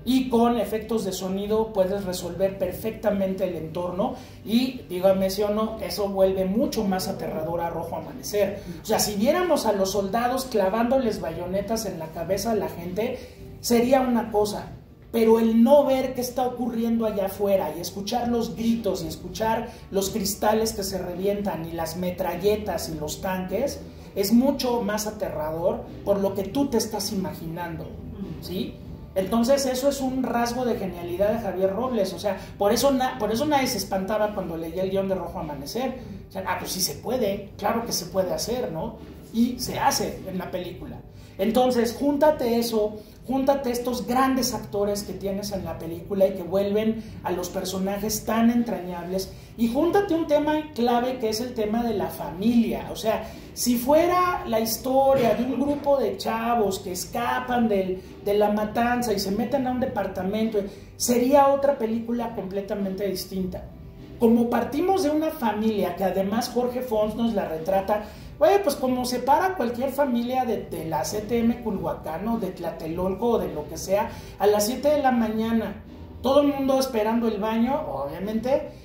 Y con efectos de sonido puedes resolver perfectamente el entorno y, menciono, eso vuelve mucho más aterrador a Rojo Amanecer. O sea, si viéramos a los soldados clavándoles bayonetas en la cabeza a la gente, sería una cosa, pero el no ver qué está ocurriendo allá afuera y escuchar los gritos y escuchar los cristales que se revientan y las metralletas y los tanques, es mucho más aterrador por lo que tú te estás imaginando, ¿sí? Entonces eso es un rasgo de genialidad de Javier Robles, o sea, por eso nadie se espantaba cuando leía el guión de Rojo Amanecer. O sea, pues sí se puede, claro que se puede hacer, ¿no? Y se hace en la película. Entonces, júntate estos grandes actores que tienes en la película y que vuelven a los personajes tan entrañables, y júntate un tema clave que es el tema de la familia. O sea, si fuera la historia de un grupo de chavos que escapan de la matanza y se meten a un departamento, sería otra película completamente distinta. Como partimos de una familia que además Jorge Fons nos la retrata, pues como se para cualquier familia de la CTM Culhuacán o de Tlatelolco o de lo que sea, a las 7 de la mañana, todo el mundo esperando el baño, obviamente.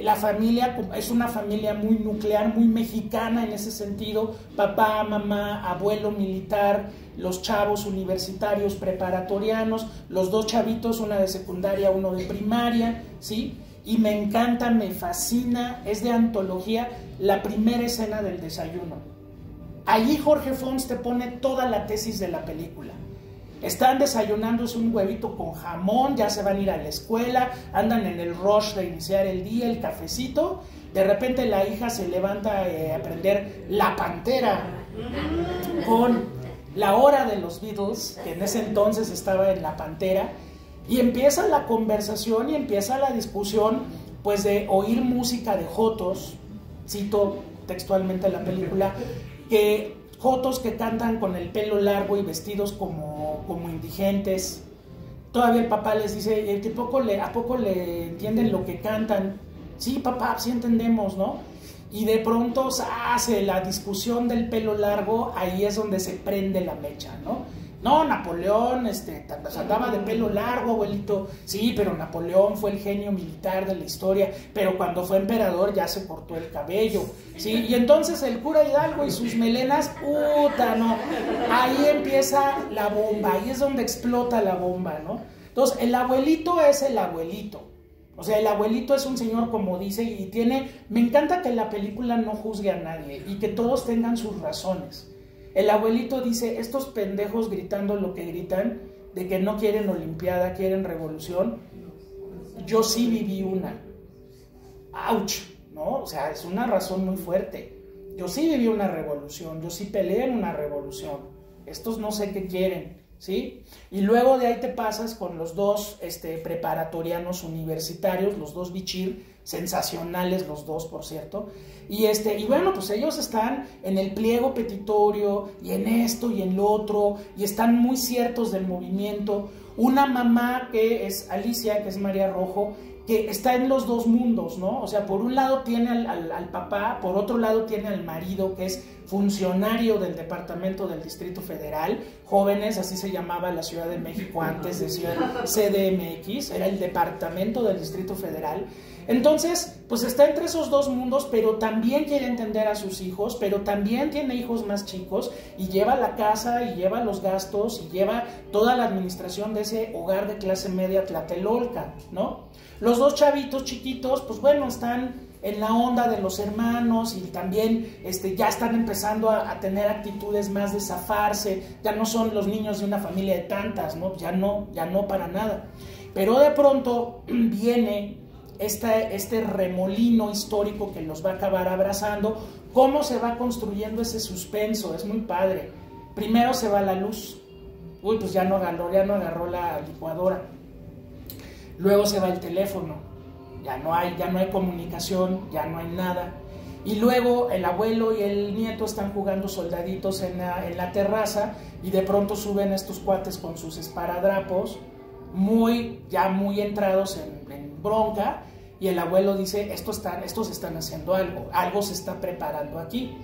La familia es una familia muy nuclear, muy mexicana en ese sentido: papá, mamá, abuelo militar, los chavos universitarios preparatorianos, los 2 chavitos, una de secundaria, uno de primaria, ¿sí? Y me encanta, me fascina, es de antología, la primera escena del desayuno. Allí Jorge Fons te pone toda la tesis de la película. Están desayunándose un huevito con jamón, ya se van a ir a la escuela, andan en el rush de iniciar el día, el cafecito. De repente la hija se levanta a aprender La Pantera con La Hora de los Beatles, que en ese entonces estaba en La Pantera, y empieza la conversación y empieza la discusión, pues, de oír música de jotos, cito textualmente la película, que jotos que cantan con el pelo largo y vestidos como indigentes. Todavía el papá les dice, ¿a poco le entienden lo que cantan? Sí, papá, sí entendemos, ¿no? y de pronto hace la discusión del pelo largo, ahí es donde se prende la mecha, ¿no? No, Napoleón andaba de pelo largo, abuelito. Sí, pero Napoleón fue el genio militar de la historia, pero cuando fue emperador ya se cortó el cabello, ¿sí? Y entonces el cura Hidalgo y sus melenas, puta, no. Ahí empieza la bomba, ahí es donde explota la bomba, ¿no? Entonces, el abuelito es el abuelito. O sea, el abuelito es un señor, como dice, y tiene... Me encanta que la película no juzgue a nadie y que todos tengan sus razones. El abuelito dice, estos pendejos gritando lo que gritan, de que no quieren olimpiada, quieren revolución, yo sí viví una. ¡Auch! ¿No? O sea, es una razón muy fuerte. Yo sí viví una revolución, yo sí peleé en una revolución. Estos no sé qué quieren, ¿sí? Y luego de ahí te pasas con los dos preparatorianos universitarios, los dos bichir, sensacionales los dos, por cierto, y bueno, pues ellos están en el pliego petitorio, y en esto, y en lo otro, y están muy ciertos del movimiento. Una mamá que es Alicia, que es María Rojo, que está en los dos mundos, ¿no? O sea, por un lado tiene al papá, por otro lado tiene al marido, que es funcionario del Departamento del Distrito Federal, Jóvenes, así se llamaba la Ciudad de México antes de ser CDMX, era el Departamento del Distrito Federal. Entonces, pues está entre esos dos mundos, pero también quiere entender a sus hijos, pero también tiene hijos más chicos, y lleva la casa, y lleva los gastos, y lleva toda la administración de ese hogar de clase media Tlatelolca, ¿no? Los dos chavitos chiquitos, pues bueno, están en la onda de los hermanos, y también ya están empezando a tener actitudes más de zafarse, ya no son los niños de una familia de tantas, ¿no? Ya no para nada. Pero de pronto viene este remolino histórico que los va a acabar abrazando. ¿Cómo se va construyendo ese suspenso? Es muy padre. Primero se va la luz. Uy, pues ya no agarró la licuadora. Luego se va el teléfono. Ya no hay comunicación, ya no hay nada. Y luego el abuelo y el nieto están jugando soldaditos en la terraza, y de pronto suben estos cuates con sus esparadrapos, ya muy entrados en bronca, y el abuelo dice, estos están haciendo algo se está preparando aquí.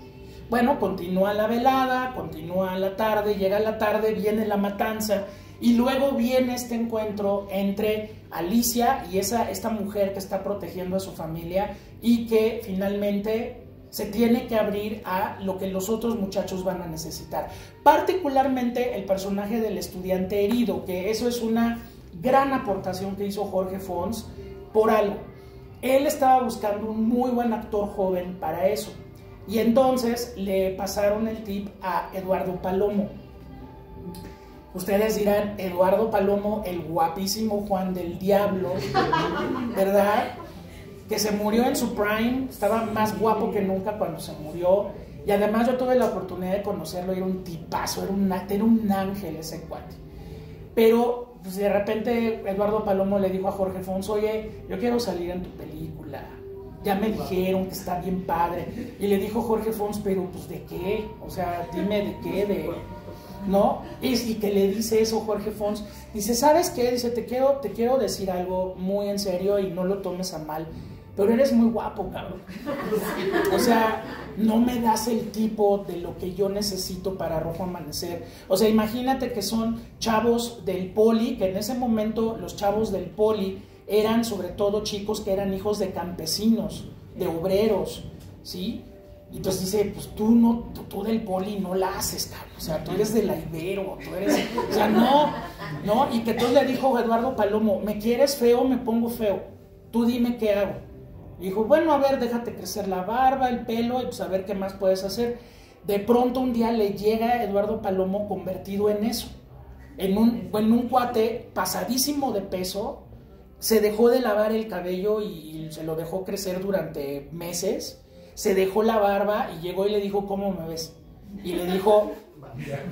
Bueno, continúa la velada, continúa la tarde, llega la tarde, viene la matanza, y luego viene este encuentro entre Alicia y esta mujer que está protegiendo a su familia, y que finalmente se tiene que abrir a lo que los otros muchachos van a necesitar. Particularmente el personaje del estudiante herido, que eso es una gran aportación que hizo Jorge Fons por algo. Él estaba buscando un muy buen actor joven para eso, y entonces le pasaron el tip a Eduardo Palomo. Ustedes dirán, Eduardo Palomo, el guapísimo Juan del Diablo, ¿verdad? Que se murió en su prime, estaba más guapo que nunca cuando se murió, y además yo tuve la oportunidad de conocerlo, era un tipazo, era un ángel ese cuate. Pero pues, de repente Eduardo Palomo le dijo a Jorge Fons, oye, yo quiero salir en tu película, ya me dijeron que está bien padre. Y le dijo Jorge Fons, pero pues ¿de qué? O sea, dime de qué, ¿no? Y que le dice eso Jorge Fons, dice, ¿sabes qué? Dice, te quiero decir algo muy en serio y no lo tomes a mal, pero eres muy guapo, cabrón. O sea, no me das el tipo de lo que yo necesito para Rojo Amanecer. O sea, imagínate que son chavos del poli, que en ese momento los chavos del poli eran sobre todo chicos que eran hijos de campesinos, de obreros, ¿sí? Y entonces dice, pues tú del poli no la haces, cabrón. O sea, tú eres de la Ibero, o sea, no. Y que entonces le dijo Eduardo Palomo, ¿me quieres feo? Me pongo feo. Tú dime qué hago. Y dijo, bueno, a ver, déjate crecer la barba, el pelo, y pues a ver qué más puedes hacer. De pronto un día le llega Eduardo Palomo convertido en eso, en un cuate pasadísimo de peso, se dejó de lavar el cabello y se lo dejó crecer durante meses, se dejó la barba y llegó y le dijo, ¿cómo me ves? Y le dijo,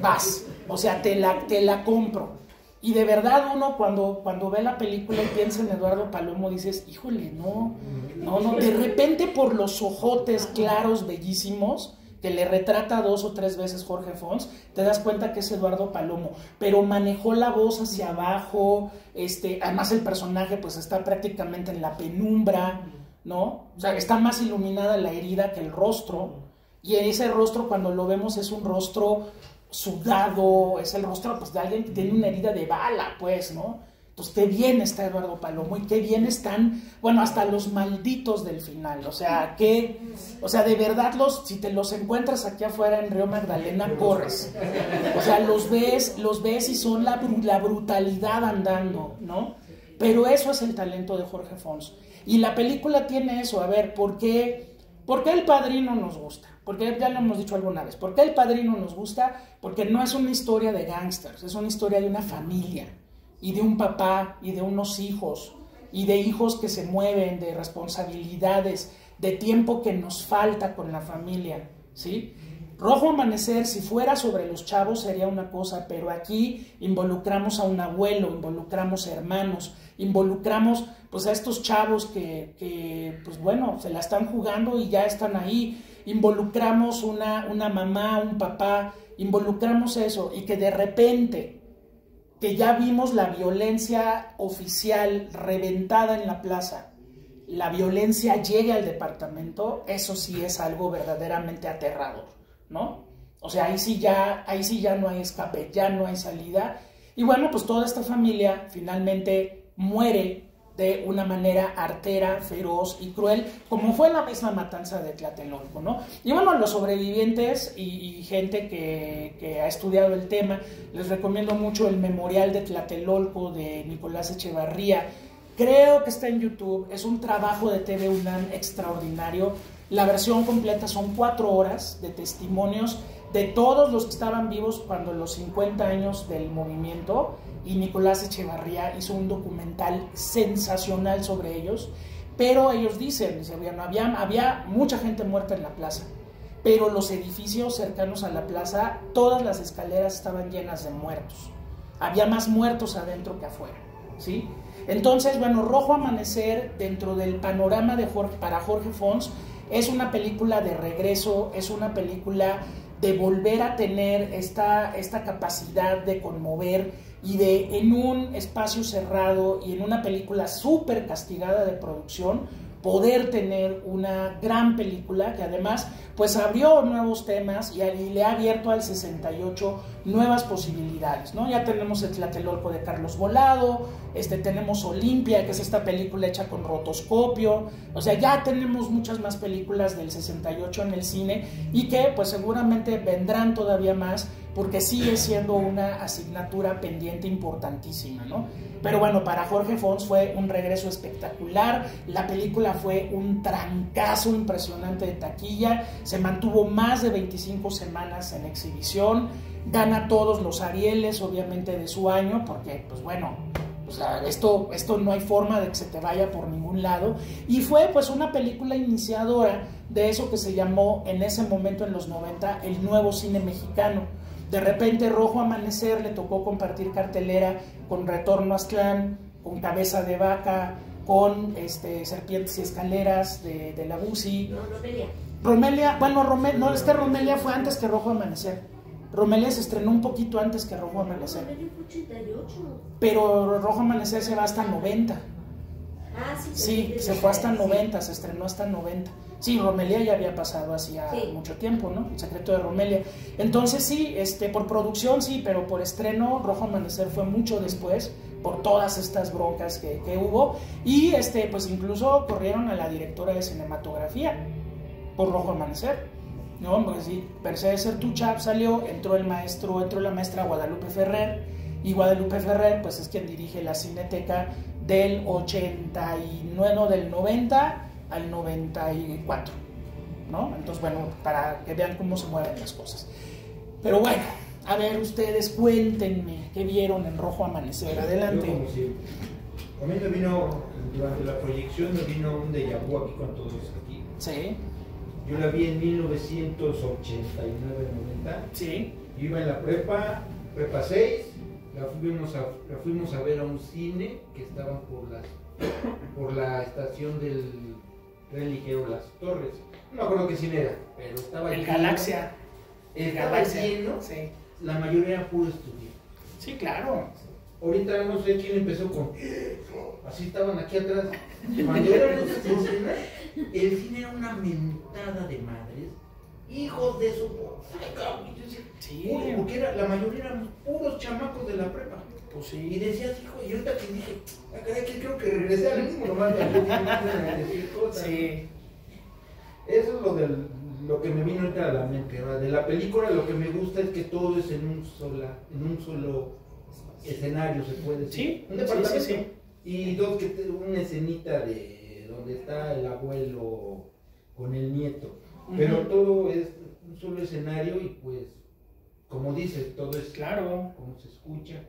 vas, o sea, te la compro. Y de verdad uno cuando ve la película y piensa en Eduardo Palomo dices, híjole, no, de repente por los ojotes claros, bellísimos, que le retrata 2 o 3 veces Jorge Fons, te das cuenta que es Eduardo Palomo, pero manejó la voz hacia abajo, además el personaje pues está prácticamente en la penumbra, ¿no? O sea, está más iluminada la herida que el rostro, y ese rostro cuando lo vemos es un rostro sudado, es el rostro pues de alguien que tiene una herida de bala, pues, ¿no? Entonces, qué bien está Eduardo Palomo y qué bien están, bueno, hasta los malditos del final, o sea, de verdad si te los encuentras aquí afuera en Río Magdalena, corres, o sea, los ves y son la brutalidad andando, ¿no? Pero eso es el talento de Jorge Fons, y la película tiene eso. A ver, ¿por qué El Padrino nos gusta? Porque ya lo hemos dicho alguna vez, ¿por qué El Padrino nos gusta? Porque no es una historia de gángsters, es una historia de una familia, y de un papá, y de unos hijos, y de hijos que se mueven, de responsabilidades, de tiempo que nos falta con la familia, ¿sí? Rojo Amanecer, si fuera sobre los chavos sería una cosa, pero aquí involucramos a un abuelo, involucramos a hermanos, involucramos pues a estos chavos que pues bueno, se la están jugando y ya están ahí, involucramos una mamá, un papá, involucramos eso, y que de repente, que ya vimos la violencia oficial reventada en la plaza, la violencia llegue al departamento, eso sí es algo verdaderamente aterrador, ¿no? O sea, ahí sí ya no hay escape, ya no hay salida, y bueno, pues toda esta familia finalmente muere de una manera artera, feroz y cruel, como fue la misma matanza de Tlatelolco, ¿no? Y bueno, los sobrevivientes y gente que ha estudiado el tema, les recomiendo mucho el Memorial de Tlatelolco de Nicolás Echevarría. Creo que está en YouTube, es un trabajo de TV UNAM extraordinario. La versión completa son 4 horas de testimonios de todos los que estaban vivos cuando los 50 años del movimiento, y Nicolás Echevarría hizo un documental sensacional sobre ellos, pero ellos dicen, había mucha gente muerta en la plaza, pero los edificios cercanos a la plaza, todas las escaleras estaban llenas de muertos, había más muertos adentro que afuera, ¿sí? Entonces, bueno, Rojo Amanecer, dentro del panorama de para Jorge Fons, es una película de regreso, es una película de volver a tener esta capacidad de conmover, y de, en un espacio cerrado y en una película súper castigada de producción, poder tener una gran película que además pues abrió nuevos temas y le ha abierto al 68 nuevas posibilidades, ¿no? Ya tenemos el Tlatelolco de Carlos Volado, tenemos Olimpia, que es esta película hecha con rotoscopio, o sea, ya tenemos muchas más películas del 68 en el cine, y que pues seguramente vendrán todavía más, porque sigue siendo una asignatura pendiente importantísima, ¿no? Pero bueno, para Jorge Fons fue un regreso espectacular, la película fue un trancazo impresionante de taquilla, se mantuvo más de 25 semanas en exhibición, gana todos los Arieles, obviamente, de su año, porque, pues bueno, o sea, esto no hay forma de que se te vaya por ningún lado, y fue pues una película iniciadora de eso que se llamó en ese momento, en los 90, el nuevo cine mexicano. De repente Rojo Amanecer le tocó compartir cartelera con Retorno a Aztlán, con Cabeza de Vaca, con Serpientes y Escaleras de la Busi. No, Romelia. Romelia fue antes que Rojo Amanecer. Romelia se estrenó un poquito antes que Rojo Amanecer. Romelia fue 88. Pero Rojo Amanecer se va hasta 90. Ah, sí. Sí, se fue hasta 90, se estrenó hasta 90. Sí, Romelia ya había pasado hacía mucho tiempo, ¿no? El Secreto de Romelia. Entonces sí, por producción sí, pero por estreno Rojo Amanecer fue mucho después, por todas estas broncas que hubo, y pues incluso corrieron a la directora de cinematografía por Rojo Amanecer, ¿no? Pues sí, Mercedes Sertucha salió, entró la maestra Guadalupe Ferrer, y Guadalupe Ferrer pues es quien dirige la Cineteca del 89, del 90 al 94, ¿no? Entonces, bueno, para que vean cómo se mueven las cosas. Pero bueno, a ver, ustedes cuéntenme qué vieron en Rojo Amanecer. Adelante. Yo, como si, a mí me vino, durante la proyección me vino un déjà vu aquí con todos aquí. Sí. Yo la vi en 1989-90. Sí. Yo iba en la prepa 6, la fuimos a ver a un cine que estaban por la estación del tren ligero Las Torres. No me acuerdo qué cine era, pero estaba el lleno. Galaxia. Estaba lleno. Sí. La mayoría era puro estudiante. Sí, claro. ahorita no sé quién empezó con... Así estaban aquí atrás. Cuando eran esas escenas, el cine era una mentada de madres. Hijos de su... Ay, cabrón, yo decía, Sí. porque la mayoría éramos puros chamacos de la prepa. Pues Y sí. decías, hijo, y ahorita que dije, caray, que creo que regresé al mismo, nomás me decir cosas. Sí. Eso es lo que me vino ahorita a la mente, ¿verdad? De la película lo que me gusta es que todo es en un solo escenario, se puede decir. Sí, Un departamento. sí, sí. Y dos, una escenita de donde está el abuelo con el nieto. Pero todo es un solo escenario y pues, como dices, todo es Claro, como se escucha.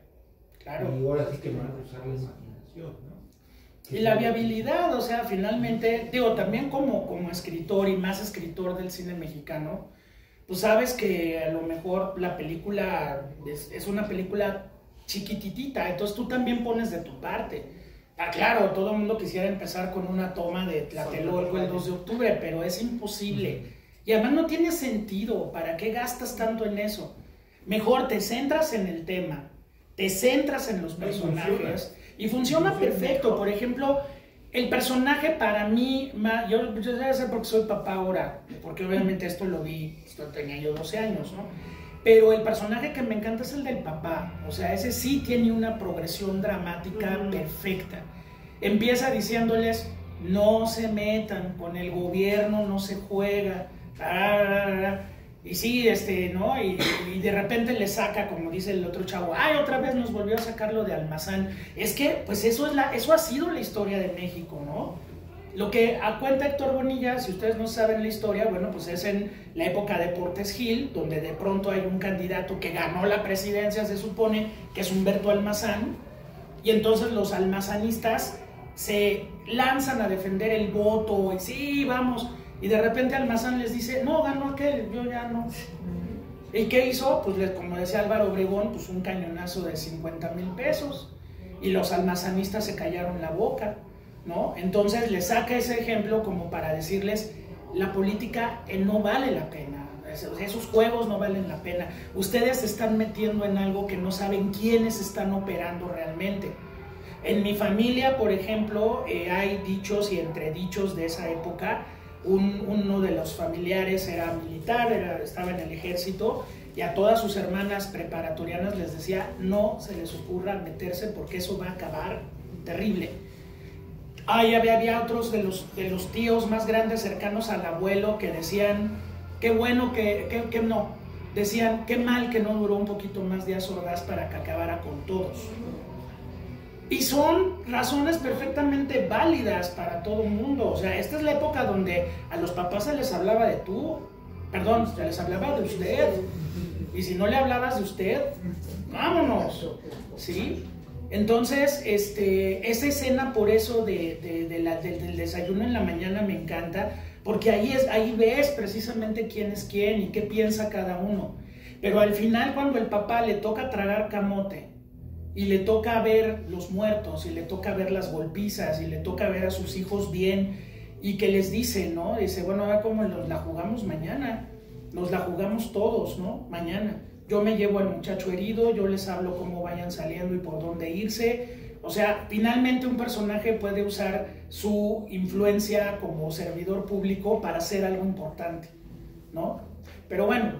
claro. Y ahora sí que van a usar la imaginación, ¿no? Y la viabilidad, o sea, finalmente, digo, también como escritor y más escritor del cine mexicano, pues sabes que a lo mejor la película es una película chiquititita, entonces tú también pones de tu parte. Ah, claro, todo el mundo quisiera empezar con una toma de Tlatelolco el 2 de octubre, pero es imposible. Y además no tiene sentido, ¿para qué gastas tanto en eso? Mejor te centras en el tema, te centras en los personajes y funciona perfecto. Por ejemplo, el personaje para mí, yo debe ser porque soy papá ahora, porque obviamente esto lo vi, tenía yo 12 años, ¿no? Pero el personaje que me encanta es el del papá, o sea, ese sí tiene una progresión dramática perfecta. Empieza diciéndoles, no se metan, con el gobierno no se juega, y sí, ¿no? Y de repente le saca, como dice el otro chavo, ay, otra vez nos volvió a sacar lo de Almazán. Es que, pues eso ha sido la historia de México, ¿no? Lo que cuenta Héctor Bonilla, si ustedes no saben la historia, bueno, pues es en la época de Portes Gil, donde de pronto hay un candidato que ganó la presidencia, se supone, que es Humberto Almazán, y entonces los almazanistas se lanzan a defender el voto, y sí, vamos, y de repente Almazán les dice, no, ganó aquel, yo ya no. ¿Y qué hizo? Pues como decía Álvaro Obregón, pues un cañonazo de 50,000 pesos, y los almazanistas se callaron la boca, ¿no? Entonces les saca ese ejemplo como para decirles, la política no vale la pena, esos juegos no valen la pena, ustedes se están metiendo en algo que no saben quiénes están operando realmente. En mi familia, por ejemplo, hay dichos y entredichos de esa época. Uno de los familiares era militar, estaba en el ejército, y a todas sus hermanas preparatorianas les decía, no se les ocurra meterse porque eso va a acabar terrible. Había otros de los tíos más grandes cercanos al abuelo que decían, qué bueno que no, decían, qué mal que no duró un poquito más Díaz Ordaz para que acabara con todos. Y son razones perfectamente válidas para todo el mundo. O sea, esta es la época donde a los papás se les hablaba de tú, perdón, se les hablaba de usted. Y si no le hablabas de usted, vámonos, ¿sí? Entonces, esa escena por eso del desayuno en la mañana me encanta, porque ahí ves precisamente quién es quién y qué piensa cada uno. Pero al final, cuando el papá le toca tragar camote, y le toca ver los muertos, y le toca ver las golpizas, y le toca ver a sus hijos bien, y que les dice, ¿no? Dice, bueno, a ver cómo nos la jugamos mañana, nos la jugamos todos, ¿no? Mañana. Yo me llevo al muchacho herido, yo les hablo cómo vayan saliendo y por dónde irse. O sea, finalmente un personaje puede usar su influencia como servidor público para hacer algo importante, ¿no? Pero bueno,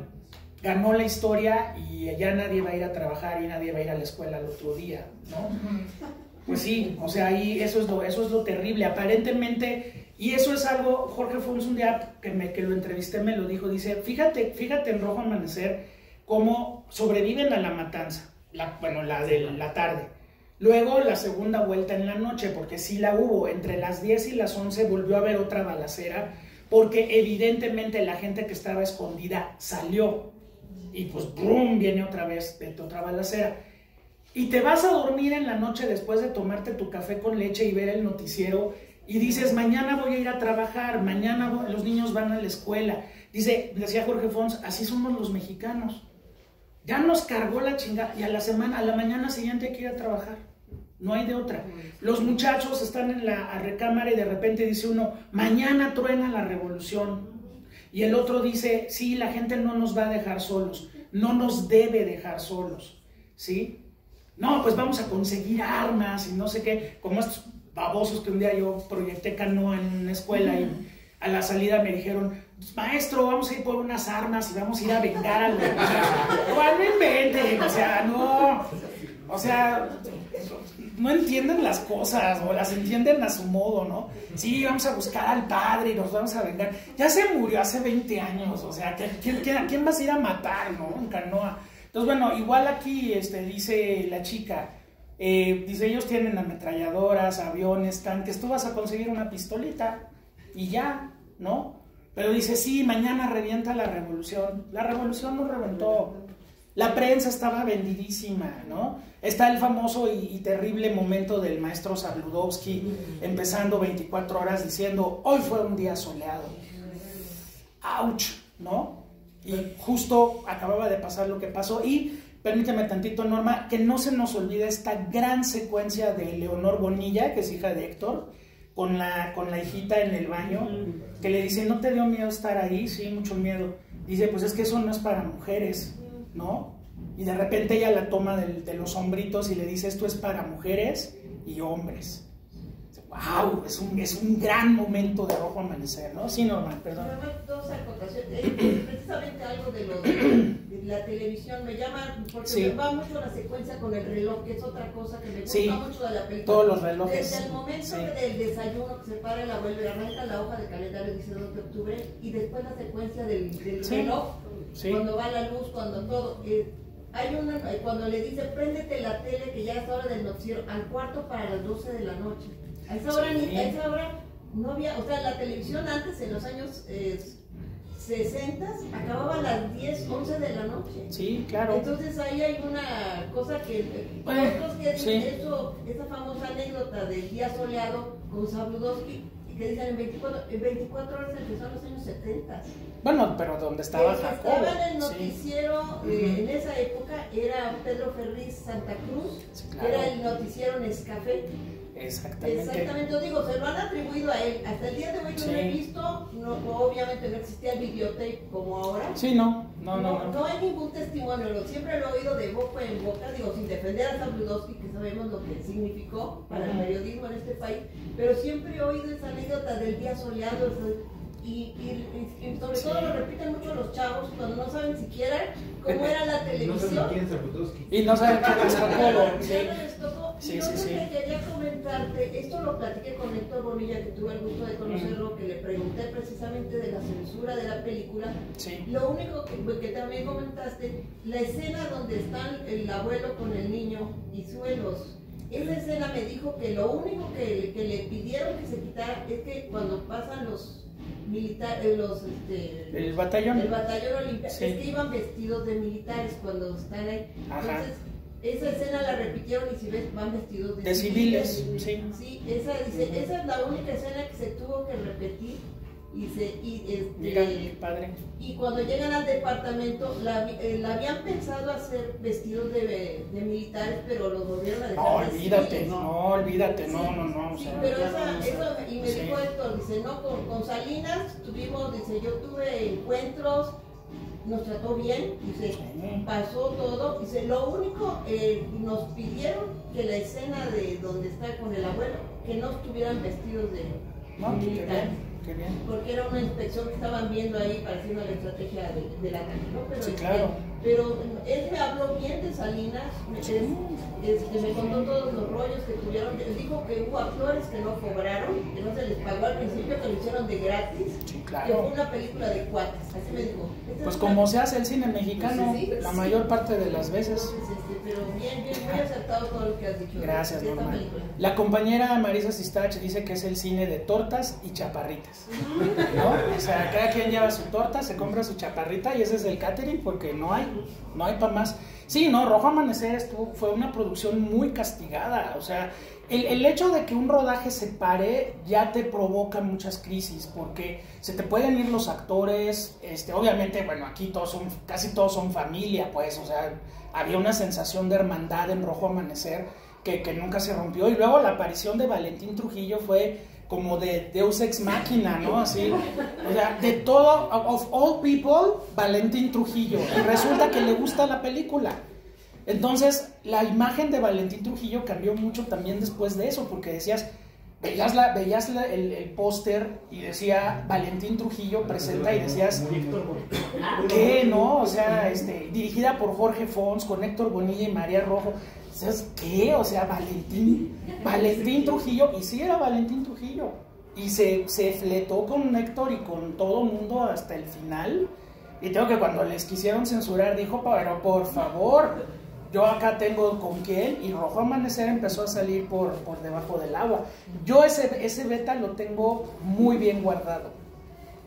ganó la historia y ya nadie va a ir a trabajar y nadie va a ir a la escuela el otro día, ¿no? Pues sí, o sea, ahí eso es lo terrible, aparentemente, y eso es algo, Jorge Fons un día que lo entrevisté me lo dijo, dice, fíjate en Rojo Amanecer, cómo sobreviven a la matanza, la de la tarde, luego la segunda vuelta en la noche, porque sí la hubo, entre las 10 y las 11 volvió a haber otra balacera, porque evidentemente la gente que estaba escondida salió, y pues ¡brum! Viene otra vez otra balacera. Y te vas a dormir en la noche después de tomarte tu café con leche y ver el noticiero y dices, mañana voy a ir a trabajar, mañana los niños van a la escuela. Decía Jorge Fons, así somos los mexicanos. Ya nos cargó la chingada y a la mañana siguiente hay que ir a trabajar. No hay de otra. Los muchachos están en la recámara y de repente dice uno, mañana truena la revolución. Y el otro dice, sí, la gente no nos va a dejar solos, no nos debe dejar solos, ¿sí? no, pues vamos a conseguir armas y no sé qué, como estos babosos que un día yo proyecté canoa en una escuela y a la salida me dijeron, maestro, vamos a ir por unas armas y vamos a ir a vengar a los... No inventen, o sea, no, o sea, no entienden las cosas o las entienden a su modo, ¿no? Sí, vamos a buscar al padre y nos vamos a vengar. Ya se murió hace 20 años, o sea, ¿quién vas a ir a matar, no? En canoa. Entonces, bueno, igual aquí dice la chica, dice, ellos tienen ametralladoras, aviones, tanques, tú vas a conseguir una pistolita y ya, ¿no? Pero dice, sí, mañana revienta la revolución. La revolución no reventó. La prensa estaba vendidísima, ¿no? Está el famoso y terrible momento del maestro Zabludovsky empezando 24 horas diciendo, hoy fue un día soleado. ¡Auch! ¿No? Y justo acababa de pasar lo que pasó. Y permíteme tantito, Norma, que no se nos olvide esta gran secuencia de Leonor Bonilla, que es hija de Héctor, con la hijita en el baño, que le dice, ¿no te dio miedo estar ahí? Sí, mucho miedo. Dice, pues es que eso no es para mujeres, ¿no? Y de repente ella la toma de los hombritos y le dice, esto es para mujeres y hombres. ¡Wow! Es un gran momento de Rojo Amanecer, ¿no? Sí, Norma, perdón. Dos acotaciones. Precisamente algo de la televisión me llama, porque me va mucho la secuencia con el reloj, que es otra cosa que me gusta mucho de la película. Todos los relojes. Desde el momento del desayuno que se para el abuelo y arranca la hoja de calendario, dice 2 de octubre, y después la secuencia del reloj, cuando va la luz, cuando todo... hay una, cuando le dice, préndete la tele que ya es hora del noticiero, al cuarto para las 12 de la noche. A esa hora no había, o sea, la televisión antes, en los años 60, acababa a las 10, 11 de la noche. Sí, claro. Entonces ahí hay una cosa que, esa famosa anécdota del día soleado con Zabludovsky, que dicen en 24 horas empezó en los años 70. Bueno, pero donde estaba Jacobo. Estaba en el noticiero, en esa época era Pedro Ferriz Santa Cruz, claro. Era el noticiero Nescafé. Exactamente. Yo digo, se lo han atribuido a él. Hasta el día de hoy yo no he visto, obviamente no existía el videotape como ahora. Sí, no hay ningún testimonio, siempre lo he oído de boca en boca, digo, sin defender a Zabludovsky, que sabemos lo que significó para el periodismo en este país, pero siempre he oído esa anécdota del día soleado, y sobre todo lo repiten mucho los chavos cuando no saben siquiera cómo era la televisión. No saben quién es Zabludovsky. Y no saben quién es Jacobo. Entonces quería comentarte, esto lo platiqué con Héctor Bonilla, que tuve el gusto de conocerlo, que le pregunté precisamente de la censura de la película. Lo único que también comentaste, la escena donde están el abuelo con el niño y suelos. Esa escena me dijo que lo único que le pidieron que se quitara es que cuando pasan los militares, el batallón Olimpia, es que iban vestidos de militares cuando están ahí. Entonces, esa escena la repitieron y si ves van vestidos de civiles. Sí, esa es la única escena que se tuvo que repetir y cuando llegan al departamento la habían pensado hacer vestidos de militares, pero los volvieron a dejar. Olvídate, sí, no. Sí, pero eso, y me dijo Héctor, dice, no, con Salinas tuvimos, dice, yo tuve encuentros, nos trató bien, dice, pasó todo, dice, lo único, nos pidieron que la escena de donde está con el abuelo, que no estuvieran vestidos de militares. Qué bien. Porque era una inspección que estaban viendo ahí pareciendo la estrategia del ataque, ¿no? Pero, claro. Pero él me habló bien de Salinas, me contó todos los rollos que tuvieron, dijo que hubo actores que no cobraron, que no se les pagó al principio, que lo hicieron de gratis, que fue una película de cuates, así me dijo. Pues como se hace el cine mexicano, la mayor parte de las veces. Pero bien, muy acertado todo lo que has dicho. Gracias, Norma. La compañera Marisa Sistach dice que es el cine de tortas y chaparritas, ¿no? O sea, cada quien lleva su torta, se compra su chaparrita y ese es el catering porque no hay para más. Sí, no, Rojo Amanecer fue una producción muy castigada, o sea, el hecho de que un rodaje se pare ya te provoca muchas crisis, porque se te pueden ir los actores, obviamente, bueno, aquí casi todos son familia, pues, o sea, había una sensación de hermandad en Rojo Amanecer que nunca se rompió, y luego la aparición de Valentín Trujillo fue como de Deus Ex Machina, ¿no? Así, o sea, de todo, of all people, Valentín Trujillo, y resulta que le gusta la película. Entonces, la imagen de Valentín Trujillo cambió mucho también después de eso, porque decías, veías el póster y decía Valentín Trujillo presenta y decías, ¿qué, no? O sea, dirigida por Jorge Fons, con Héctor Bonilla y María Rojo. ¿Sabes qué? O sea, Valentín Trujillo, y sí era Valentín Trujillo. Y se fletó con Héctor y con todo el mundo hasta el final. Y tengo que cuando les quisieron censurar, dijo, pero por favor, yo acá tengo con quién. Y Rojo Amanecer empezó a salir por debajo del agua. Yo ese beta lo tengo muy bien guardado,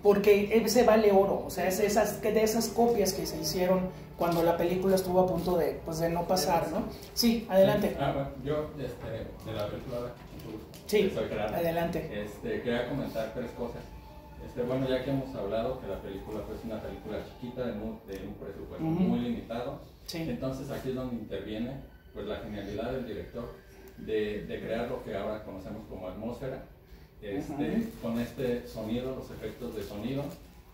porque ese vale oro. O sea, es de esas copias que se hicieron cuando la película estuvo a punto de no pasar, ¿no? Sí, adelante. Bueno, yo de la película, sí, adelante. Quería comentar 3 cosas. Bueno, ya que hemos hablado que la película pues, es una película chiquita de un presupuesto muy limitado, sí. Entonces aquí es donde interviene pues, la genialidad del director de crear lo que ahora conocemos como atmósfera, con este sonido, los efectos de sonido,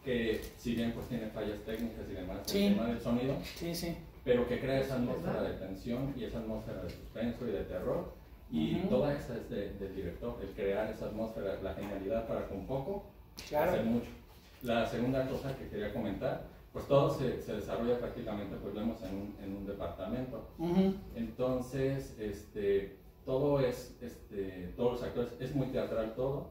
que si bien pues tiene fallas técnicas y demás, sí. El tema del sonido, sí, sí. Pero que crea esa atmósfera de tensión y esa atmósfera de suspenso y de terror, y toda esa es del director, el crear esa atmósfera, la genialidad para con poco, claro. Hacer mucho. La segunda cosa que quería comentar, pues todo se desarrolla prácticamente, pues vemos en un departamento, entonces todo es, todos los actores, es muy teatral todo,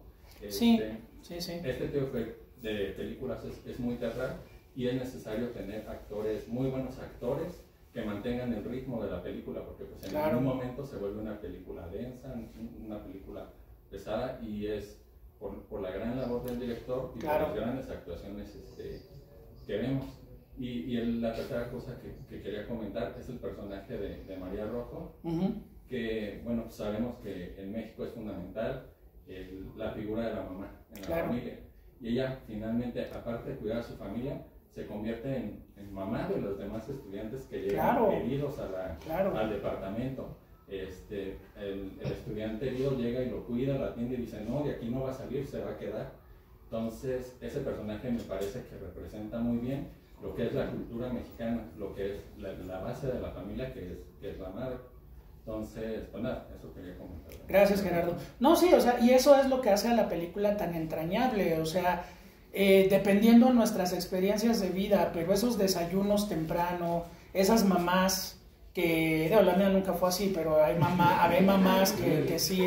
sí, sí, sí. Este tipo de películas es muy teatral y es necesario tener actores, muy buenos actores, que mantengan el ritmo de la película, porque pues en algún momento se vuelve una película densa, una película pesada, y es por la gran labor del director y por las grandes actuaciones que vemos. Y la tercera cosa que quería comentar es el personaje de María Rojo, que bueno, sabemos que en México es fundamental la figura de la mamá en la familia, y ella finalmente, aparte de cuidar a su familia, se convierte en mamá de los demás estudiantes que llegan heridos al departamento. El estudiante herido llega y lo cuida, lo atiende y dice, no, de aquí no va a salir, se va a quedar. Entonces ese personaje me parece que representa muy bien lo que es la cultura mexicana, lo que es la base de la familia, que es la madre. Entonces, pues nada, eso quería comentar. Gracias, Gerardo. No, sí, o sea, y eso es lo que hace a la película tan entrañable, o sea, dependiendo de nuestras experiencias de vida, pero esos desayunos temprano, esas mamás que, la mía nunca fue así, pero hay mamás que sí,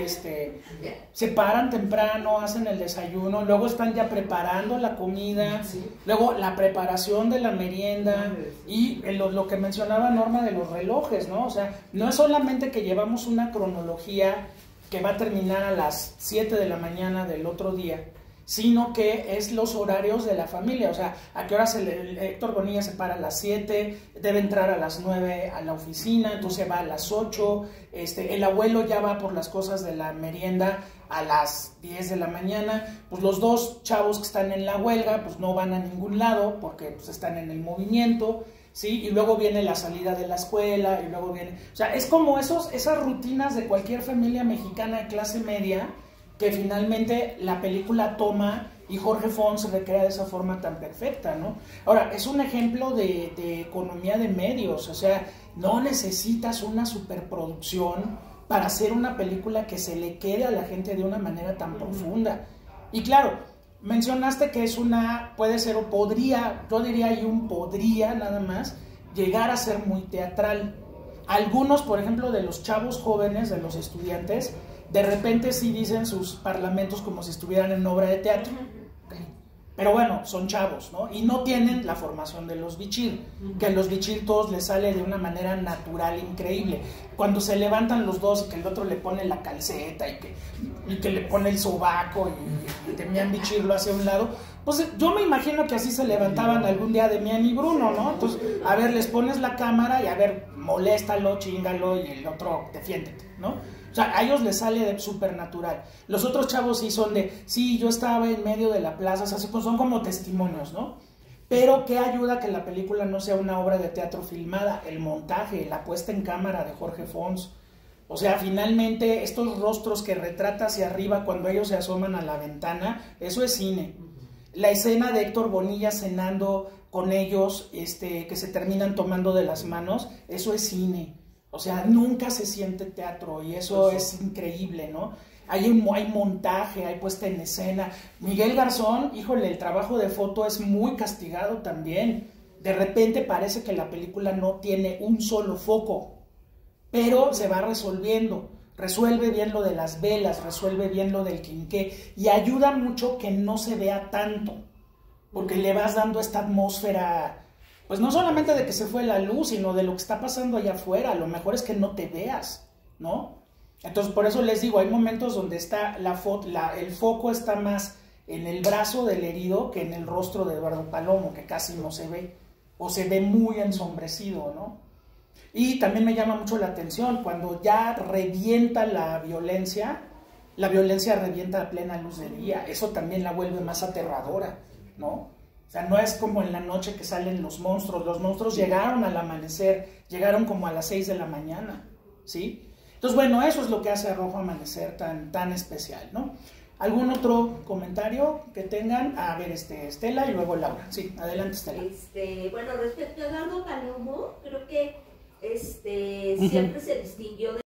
se paran temprano, hacen el desayuno, luego están ya preparando la comida, luego la preparación de la merienda, y lo que mencionaba Norma de los relojes, ¿no? O sea, no es solamente que llevamos una cronología que va a terminar a las 7 de la mañana del otro día, sino que es los horarios de la familia, o sea, a qué hora Héctor Bonilla se para a las 7, debe entrar a las 9 a la oficina, entonces va a las 8, el abuelo ya va por las cosas de la merienda a las 10 de la mañana, pues los 2 chavos que están en la huelga, pues no van a ningún lado, porque pues están en el movimiento, ¿sí? Y luego viene la salida de la escuela, y luego viene, o sea, es como esas rutinas de cualquier familia mexicana de clase media, que finalmente la película toma y Jorge Fons recrea de esa forma tan perfecta, ¿no? Ahora, es un ejemplo de economía de medios, o sea, no necesitas una superproducción para hacer una película que se le quede a la gente de una manera tan profunda. Y claro, mencionaste que puede ser o podría, yo diría podría nada más, llegar a ser muy teatral. Algunos, por ejemplo, de los chavos jóvenes, de los estudiantes, de repente sí dicen sus parlamentos como si estuvieran en obra de teatro. Pero bueno, son chavos, ¿no? Y no tienen la formación de los bichir, que a los bichir todos les sale de una manera natural, increíble. Cuando se levantan los dos y que el otro le pone la calceta y que le pone el sobaco y Demián Bichir lo hace a un lado, pues yo me imagino que así se levantaban algún día Demián y Bruno, ¿no? Entonces, a ver, les pones la cámara y a ver, moléstalo, chíngalo y el otro defiéndete, ¿no? O sea, a ellos les sale de súper natural. Los otros chavos sí son sí, yo estaba en medio de la plaza, o sea, pues son como testimonios, ¿no? Pero ¿qué ayuda a que la película no sea una obra de teatro filmada? El montaje, la puesta en cámara de Jorge Fons. O sea, finalmente, estos rostros que retrata hacia arriba cuando ellos se asoman a la ventana, eso es cine. La escena de Héctor Bonilla cenando con ellos, que se terminan tomando de las manos, eso es cine. O sea, nunca se siente teatro y eso es increíble, ¿no? Hay montaje, hay puesta en escena. Miguel Garzón, híjole, el trabajo de foto es muy castigado también. De repente parece que la película no tiene un solo foco, pero se va resolviendo. Resuelve bien lo de las velas, resuelve bien lo del quinqué y ayuda mucho que no se vea tanto, porque le vas dando esta atmósfera, pues no solamente de que se fue la luz, sino de lo que está pasando allá afuera. Lo mejor es que no te veas, ¿no? Entonces, por eso les digo, hay momentos donde está el foco está más en el brazo del herido que en el rostro de Eduardo Palomo, que casi no se ve, o se ve muy ensombrecido, ¿no? Y también me llama mucho la atención cuando ya revienta la violencia revienta a plena luz del día. Eso también la vuelve más aterradora, ¿no? O sea, no es como en la noche que salen los monstruos llegaron al amanecer, llegaron como a las 6 de la mañana, ¿sí? Entonces, bueno, eso es lo que hace a Rojo Amanecer tan especial, ¿no? ¿Algún otro comentario que tengan? A ver, Estela y luego Laura. Sí, adelante, Estela. Bueno, respecto a Eduardo Palomo, creo que siempre se distinguió de